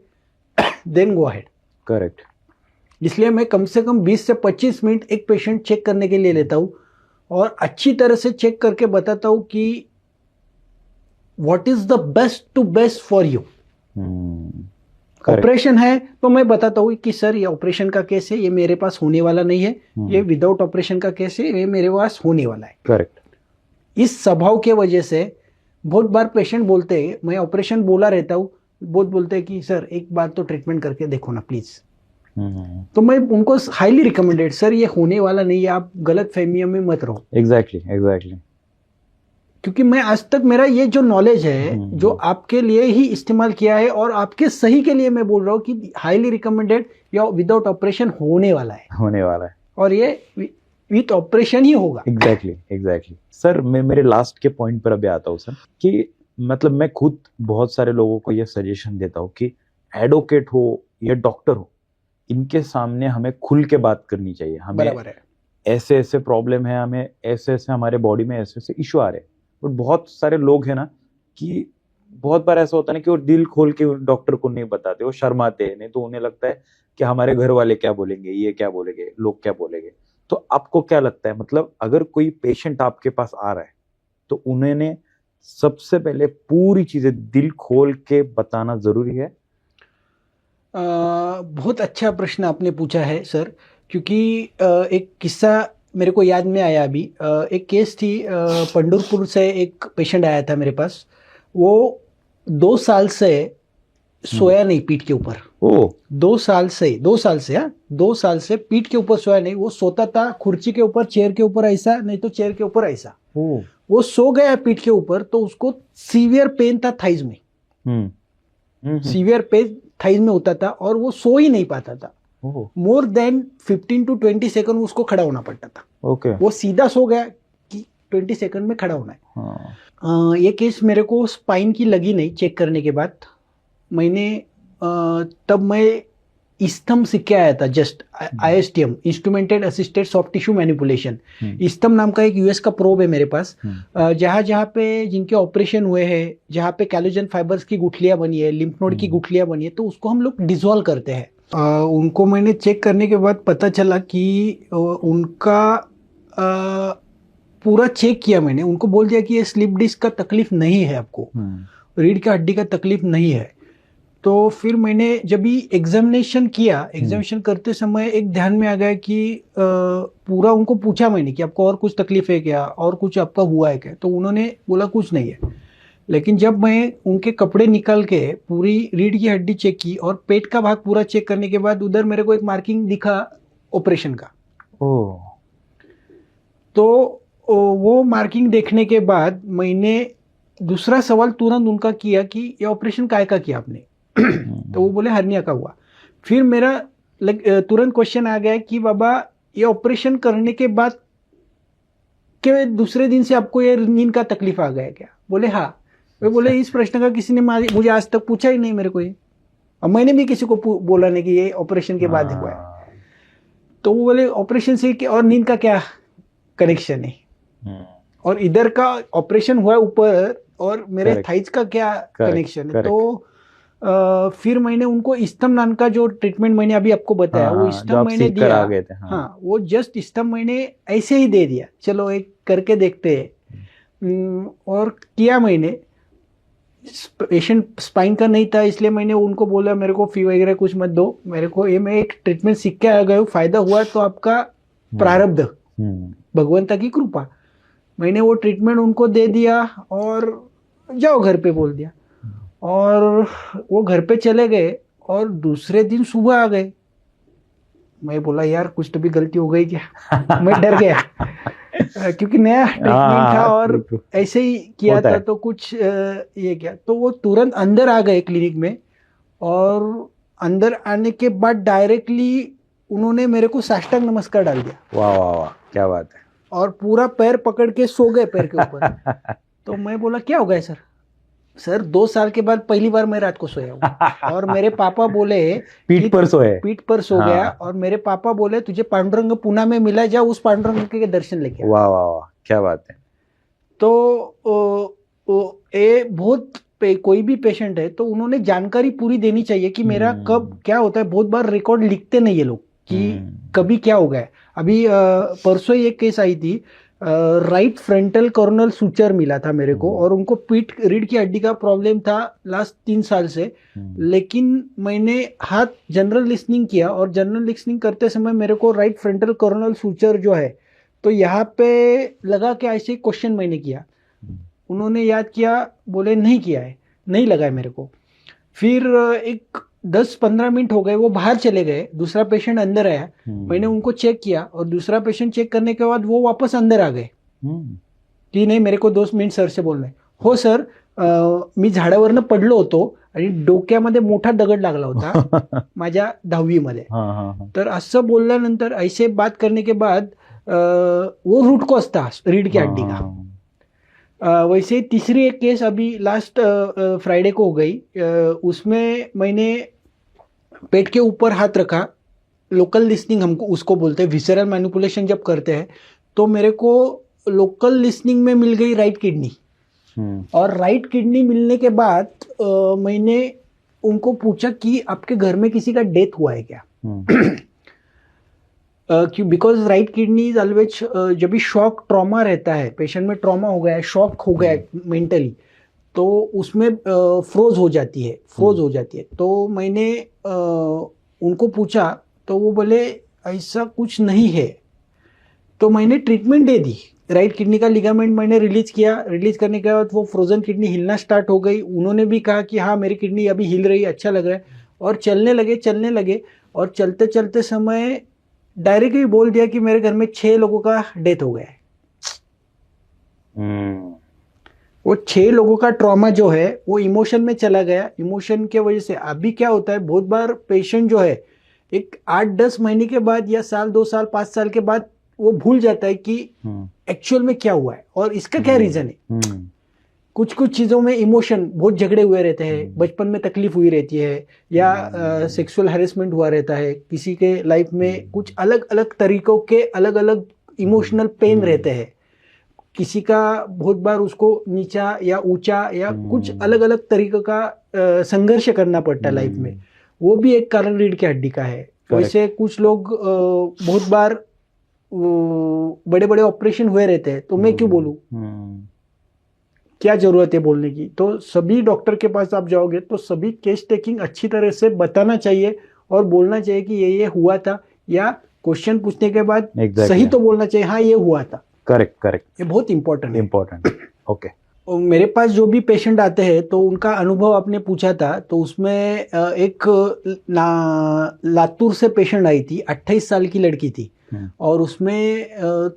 देन गो अहेड। करेक्ट। इसलिए मैं कम से कम 20 से 25 मिनट एक पेशेंट चेक करने के लिए लेता हूँ और अच्छी तरह से चेक करके बताता हूँ कि what is the best to best for you. Operation है तो मैं बताता हूँ कि सर ये ऑपरेशन का केस है, ये मेरे पास होने वाला नहीं है, ये विदाउट ऑपरेशन का केस है, ये मेरे पास होने वाला है। करेक्ट। इस स्वभाव के वजह से बहुत बार पेशेंट बोलते हैं, मैं ऑपरेशन बोला रहता हूँ, बहुत बोलते हैं कि सर एक बार तो ट्रीटमेंट करके देखो ना प्लीज। तो मैं उनको हाईली रिकमेंडेड, सर ये होने वाला नहीं है, आप गलत फहमियों में मत रहो। एग्जैक्टली। क्योंकि मैं आज तक मेरा ये जो नॉलेज है जो आपके लिए ही इस्तेमाल किया है और आपके सही के लिए मैं बोल रहा हूँ कि हाईली रिकमेंडेड या विदाउट ऑपरेशन होने वाला है और ये विथ ऑपरेशन ही होगा। एग्जैक्टली सर, मैं मेरे लास्ट के पॉइंट पर अभी आता हूँ सर, कि मतलब मैं खुद बहुत सारे लोगों को ये सजेशन देता हूँ कि एडवोकेट हो या डॉक्टर हो, इनके सामने हमें खुल के बात करनी चाहिए। हमें ऐसे ऐसे प्रॉब्लम है, हमें ऐसे ऐसे हमारे बॉडी में ऐसे ऐसे इशू आ रहे हैं। बट बहुत सारे लोग हैं ना कि बहुत बार ऐसा होता है ना कि वो दिल खोल के डॉक्टर को नहीं बताते, वो शर्माते हैं, नहीं तो उन्हें लगता है कि हमारे घर वाले क्या बोलेंगे, ये क्या बोलेंगे, लोग क्या बोलेंगे। तो आपको क्या लगता है, मतलब अगर कोई पेशेंट आपके पास आ रहा है तो उन्हें सबसे पहले पूरी चीजें दिल खोल के बताना जरूरी है? बहुत अच्छा प्रश्न आपने पूछा है सर, क्योंकि एक किस्सा मेरे को याद में आया अभी। एक केस थी, पंढरपुर से एक पेशेंट आया था मेरे पास। वो 2 साल से सोया नहीं पीठ के ऊपर। 2 साल से पीठ के ऊपर सोया नहीं। वो सोता था कुर्सी के ऊपर, चेयर के ऊपर ऐसा, नहीं तो चेयर के ऊपर ऐसा। वो सो गया पीठ के ऊपर तो उसको सीवियर पेन था थाइज में, सीवियर पेन थाइज में होता था और वो सो ही नहीं पाता था। मोर देन 15 to 20 सेकंड उसको खड़ा होना पड़ता था। वो सीधा सो गया कि 20 सेकंड में खड़ा होना है। ये केस मेरे को स्पाइन की लगी नहीं। चेक करने के बाद मैंने तब मैं इस्थम सीख के आया था, just ISTM, instrumented assisted soft tissue manipulation. इस्थम नाम का एक US का प्रोब है मेरे पास। जहाँ पे जिनके ऑपरेशन हुए हैं, जहाँ पे कैलोजन फाइबर्स की गुठलियां बनी है, लिम्फ नोड की गुठलियां बनी है, तो उसको हम लोग डिसॉल्व करते हैं। उनको मैंने चेक करने के बाद पता चला कि उनका पूरा चेक किया मैंने। उनको बोल दिया कि ये स्लिप डिस्क का तकलीफ नहीं है, आपको रीढ़ का हड्डी का तकलीफ नहीं है। तो फिर मैंने जब भी एग्जामिनेशन किया, एग्जामिनेशन करते समय एक ध्यान में आ गया कि पूरा उनको पूछा मैंने कि आपको और कुछ तकलीफ है क्या, और कुछ आपका हुआ है क्या। तो उन्होंने बोला कुछ नहीं है। लेकिन जब मैं उनके कपड़े निकाल के पूरी रीढ़ की हड्डी चेक की और पेट का भाग पूरा चेक करने के बाद उधर मेरे को एक मार्किंग दिखा ऑपरेशन का। तो वो मार्किंग देखने के बाद मैंने दूसरा सवाल तुरंत उनका किया कि ये ऑपरेशन काय का किया आपने? तो वो बोले हर्निया का हुआ। फिर मेरा तुरंत क्वेश्चन आ गया कि बाबा ये ऑपरेशन करने के बाद के दूसरे दिन से आपको ये नींद का तकलीफ आ गया क्या? बोले हाँ। वे बोले इस प्रश्न का किसी ने मुझे आज तक पूछा ही नहीं मेरे को ये, और मैंने भी किसी को बोला नहीं कि ये ऑपरेशन के बाद हुआ है। तो वो बोले ऑपरेशन से और नींद का क्या कनेक्शन है, और इधर का ऑपरेशन हुआ ऊपर और मेरे थाइज का क्या कनेक्शन है। तो फिर मैंने उनको इस्थम नाम का जो ट्रीटमेंट मैंने अभी आपको बताया, वो इस्थम मैंने दिया। वो जस्ट इस्थम मैंने ऐसे ही दे दिया, चलो एक करके देखते हैं। और किया मैंने। पेशेंट स्पाइन का नहीं था, इसलिए मैंने उनको बोला मेरे को फी वगैरह कुछ मत दो, मेरे को ये मैं एक ट्रीटमेंट सीख के आ गया हूँ, फायदा हुआ तो आपका प्रारब्ध, भगवंता की कृपा। मैंने वो ट्रीटमेंट उनको दे दिया और जाओ घर पे बोल दिया, और वो घर पे चले गए और दूसरे दिन सुबह आ गए। मैं बोला यार कुछ तो भी गलती हो गई क्या। मैं डर गया क्योंकि नया ट्रीटमेंट था और ऐसे ही किया था, तो कुछ ये क्या। तो वो तुरंत अंदर आ गए क्लिनिक में, और अंदर आने के बाद डायरेक्टली उन्होंने मेरे को साष्टांग नमस्कार डाल दिया। वाह वाह वाह, क्या बात है। और पूरा पैर पकड़ के सो गए पैर के ऊपर। तो मैं बोला क्या हो गया सर? सर 2 साल के बाद पहली बार मैं रात को सोया हूँ। और मेरे पापा बोले पीठ पर सोए। पीठ पर सो हाँ। गया, और मेरे पापा बोले तुझे पांडुरंग पुणे में मिला, जा उस पांडुरंग के दर्शन लेके आ। वाह वाह वाह, क्या बात है। तो ये बहुत कोई भी पेशेंट है तो उन्होंने जानकारी पूरी देनी चाहिए कि मेरा कब क्या होता है। बहुत बार रिकॉर्ड लिखते नहीं ये लोग कि कभी क्या हो गया है। अभी परसों ही एक केस आई थी, राइट फ्रंटल कॉर्नल सूचर मिला था मेरे को, और उनको पीठ रीढ़ की हड्डी का प्रॉब्लम था लास्ट 3 साल से। लेकिन मैंने हाथ जनरल लिसनिंग किया, और जनरल लिसनिंग करते समय मेरे को राइट फ्रंटल कॉर्नल सूचर जो है, तो यहाँ पे लगा कि ऐसे क्वेश्चन मैंने किया, उन्होंने याद किया, बोले नहीं किया है, नहीं लगा है मेरे को। फिर एक 10-15 मिनट हो गए, वो बाहर चले गए, दूसरा पेशेंट अंदर आया, मैंने उनको चेक किया, और दूसरा पेशेंट चेक करने के बाद वो वापस अंदर आ गए की नाही मेरे को 2 मिनिट सरसे बोलणे. हो सर, मी झाडावरनं पडलो होतो आणि डोक्यामध्ये मोठा दगड लागला होता माझ्या 10वी मध्ये. तर असं बोलल्यानंतर ऐसे बात करने के बाद वो रूट कॉज था रीढ़ की हड्डी का. वैसे तीसरी एक केस अभी लास्ट फ्राइडे को हो गई. उसमें मैंने पेट के ऊपर हाथ रखा, लोकल लिसनिंग हमको उसको बोलते हैं, विसरल मैनिपुलेशन जब करते हैं तो मेरे को लोकल लिसनिंग में मिल गई राइट किडनी. और राइट किडनी मिलने के बाद मैंने उनको पूछा कि आपके घर में किसी का डेथ हुआ है क्या. Because right kidney is always, जब भी शॉक ट्रॉमा रहता है, पेशेंट में ट्रॉमा हो गया है, शॉक हो गया है मेंटली, तो उसमें फ्रोज हो जाती है. तो मैंने उनको पूछा तो वो बोले ऐसा कुछ नहीं है. तो मैंने ट्रीटमेंट दे दी. राइट किडनी का लिगामेंट मैंने रिलीज किया. रिलीज करने के बाद वो फ्रोजन किडनी हिलना स्टार्ट हो गई. उन्होंने भी कहा कि हाँ मेरी किडनी अभी हिल रही है, अच्छा लग रहा है. और चलने लगे और चलते चलते समय डायरेक्टली बोल दिया कि मेरे घर में 6 लोगों का डेथ हो गया है. वो 6 लोगों का ट्रॉमा जो है वो इमोशन में चला गया. इमोशन के वजह से अभी क्या होता है, बहुत बार पेशेंट जो है एक 8-10 महीने के बाद या साल 2 साल 5 साल के बाद वो भूल जाता है कि एक्चुअल में क्या हुआ है और इसका क्या रीजन है. कुछ चीजों में इमोशन बहुत झगड़े हुए रहते हैं, बचपन में तकलीफ हुई रहती है, या सेक्सुअल हैरेसमेंट हुआ रहता है, किसी के लाइफ में कुछ अलग अलग तरीकों के अलग अलग इमोशनल पेन रहते हैं. किसी का बहुत बार उसको नीचा या ऊंचा या कुछ अलग अलग तरीकों का संघर्ष करना पड़ता है लाइफ में. वो भी एक कारण रीढ़ की हड्डी का है. वैसे कुछ लोग बहुत बार बड़े बड़े ऑपरेशन हुए रहते हैं, तो मैं क्यों बोलूं, क्या जरूरत है बोलने की. तो सभी डॉक्टर के पास आप जाओगे तो सभी केस टेकिंग अच्छी तरह से बताना चाहिए और बोलना चाहिए कि ये हुआ था, या क्वेश्चन पूछने के बाद सही तो बोलना चाहिए, हाँ ये हुआ था. करेक्ट. ये बहुत इंपॉर्टेंट. ओके. मेरे पास जो भी पेशेंट आते हैं तो उनका अनुभव आपने पूछा था, तो उसमें एक लातूर से पेशेंट आई थी, 28 साल की लड़की थी, और उसमें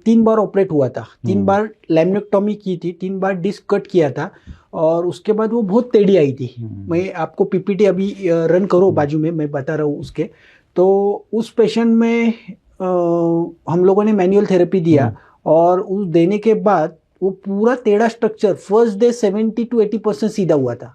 3 बार ऑपरेट हुआ था. 3 बार लैमिनेक्टोमी की थी, 3 बार डिस्क कट किया था, और उसके बाद वो बहुत टेढ़ी आई थी. मैं आपको पीपीटी अभी रन करो बाजू में, मैं बता रहा हूँ उसके. तो उस पेशेंट में हम लोगों ने मैनुअल थेरेपी दिया, और उस देने के बाद वो पूरा टेढ़ा स्ट्रक्चर फर्स्ट डे 70-80% सीधा हुआ था.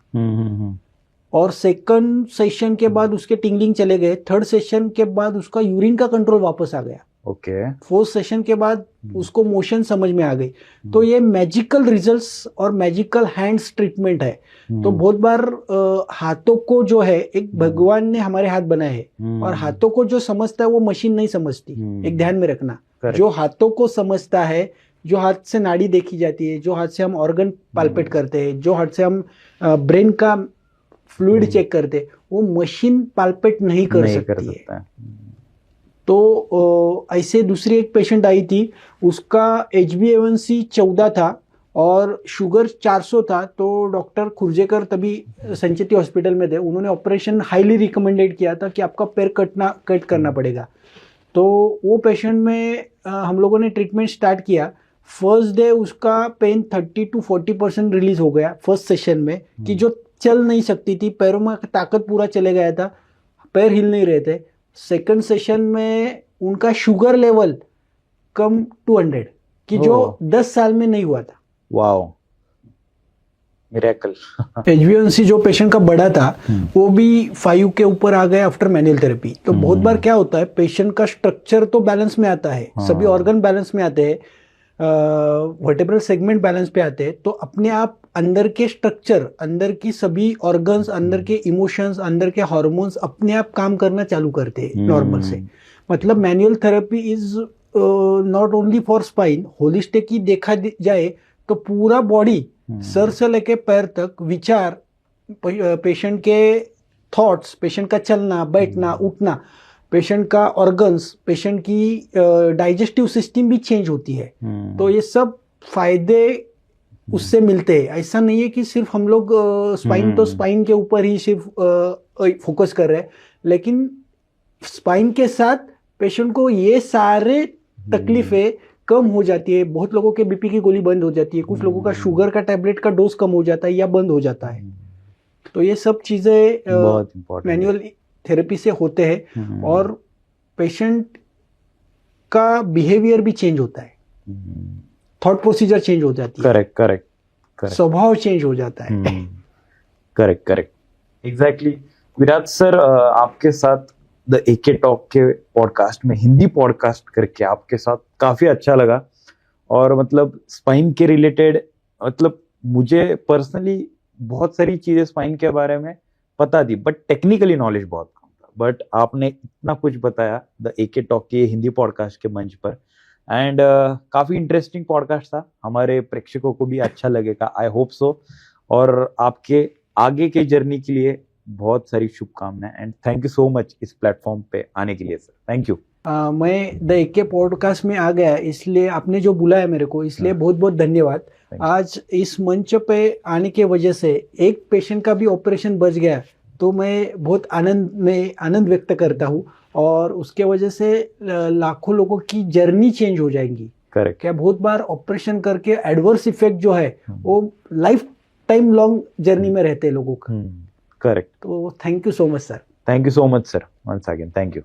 और सेकंड सेशन के बाद उसके टिंगलिंग चले गए. थर्ड सेशन के बाद उसका यूरिन का कंट्रोल वापस आ गया. ओके. फोर्थ सेशन के बाद उसको मोशन समझ में आ गई. तो ये मैजिकल रिजल्ट्स और मैजिकल हैंड्स ट्रीटमेंट है. तो बहुत बार हाथों को जो है, एक भगवान ने हमारे हाथ बनाए हैं, और हाथों को जो समझता है वो मशीन नहीं समझती. एक ध्यान में रखना, जो हाथों को समझता है, जो हाथ से नाड़ी देखी जाती है, जो हाथ से हम ऑर्गन पाल्पेट करते हैं, जो हाथ से हम ब्रेन का फ्लूइड चेक करते हैं, वो मशीन पाल्पेट नहीं कर सकती है. तो ऐसे दूसरी एक पेशेंट आई थी, उसका HbA1c 14 था और शुगर 400 था. तो डॉक्टर खुर्जेकर तभी संचेती हॉस्पिटल में थे, उन्होंने ऑपरेशन हाईली रिकमेंडेड किया था कि आपका पैर कट करना पड़ेगा. तो वो पेशेंट में हम लोगों ने ट्रीटमेंट स्टार्ट किया. फर्स्ट डे उसका पेन 30-40% रिलीज हो गया फर्स्ट सेशन में, कि जो चल नहीं सकती थी, पैरों में ताकत पूरा चले गया था, पैर हिल नहीं रहे थे. सेकंड सेशन में उनका शुगर लेवल कम 200, कि जो 10 साल में नहीं हुआ था. वाओ. मिरेकल। HbA1c जो पेशेंट का बढ़ा था वो भी 5 के ऊपर आ गया आफ्टर मैनुअल थेरेपी। तो बहुत बार क्या होता है, पेशेंट का स्ट्रक्चर तो बैलेंस में आता है, सभी ऑर्गन बैलेंस में आते हैं, वर्टेब्रल सेगमेंट बैलेंस पे आते हैं, तो अपने आप अंदर के स्ट्रक्चर, अंदर की सभी ऑर्गन्स, अंदर के इमोशंस, अंदर के हार्मोन्स अपने आप काम करना चालू करते हैं नॉर्मल से। मतलब manual therapy is not only for spine, holistic ही देखा जाए तो पूरा बॉडी, सर से लेके पैर तक, विचार, पेशेंट के थॉट्स, पेशेंट का चलना बैठना उठना, पेशेंट का ऑर्गन्स, पेशेंट की डाइजेस्टिव सिस्टम भी चेंज होती है। तो ये सब फायदे उससे मिलते हैं। ऐसा नहीं है कि सिर्फ हम लोग स्पाइन तो स्पाइन के ऊपर ही सिर्फ फोकस कर रहे हैं, लेकिन स्पाइन के साथ पेशेंट को ये सारे तकलीफें कम हो जाती है। बहुत लोगों के बीपी की गोली बंद हो जाती है, कुछ लोगों का शुगर का टैबलेट का डोज कम हो जाता है या बंद हो जाता है। तो ये सब चीजें बहुत इम्पोर्टेंट मैनुअल थेरेपी से होते हैं और पेशेंट का बिहेवियर भी चेंज होता है, थॉट प्रोसीजर चेंज हो जाती है, करेक्ट करेक्ट करेक्ट, स्वभाव चेंज हो जाता है। Correct correct exactly. Virat sir, आपके साथ द एके टॉक के पॉडकास्ट में हिंदी पॉडकास्ट करके आपके साथ काफी अच्छा लगा। और मतलब स्पाइन के रिलेटेड, मतलब मुझे पर्सनली बहुत सारी चीजें स्पाइन के बारे में पता थी, बट टेक्निकली नॉलेज बहुत कम था। बट आपने इतना कुछ बताया द एके टॉक के हिंदी पॉडकास्ट के मंच पर, एंड काफी इंटरेस्टिंग पॉडकास्ट था। हमारे प्रेक्षकों को भी अच्छा लगेगा, आई होप सो। और आपके आगे के जर्नी के लिए बहुत सारी शुभकामनाएं, and thank you so much इस प्लेटफॉर्म पे आने के लिए सर। Thank you. मैं द एके पॉडकास्ट में आ गया, इसलिए आपने जो बुलाया मेरे को, इसलिए बहुत बहुत धन्यवाद। आज इस मंच पे आने के वजह से एक पेशेंट का भी ऑपरेशन बच गया, तो मैं बहुत आनंद व्यक्त करता हूँ, और उसके वजह से लाखों लोगों की जर्नी चेंज हो जाएंगी। करेक्ट। क्या बहुत बार ऑपरेशन करके एडवर्स इफेक्ट जो है वो लाइफ टाइम लॉन्ग जर्नी में रहते हैं लोगों का। करेक्ट। तो thank you so much sir. Thank you so much sir, once again thank you.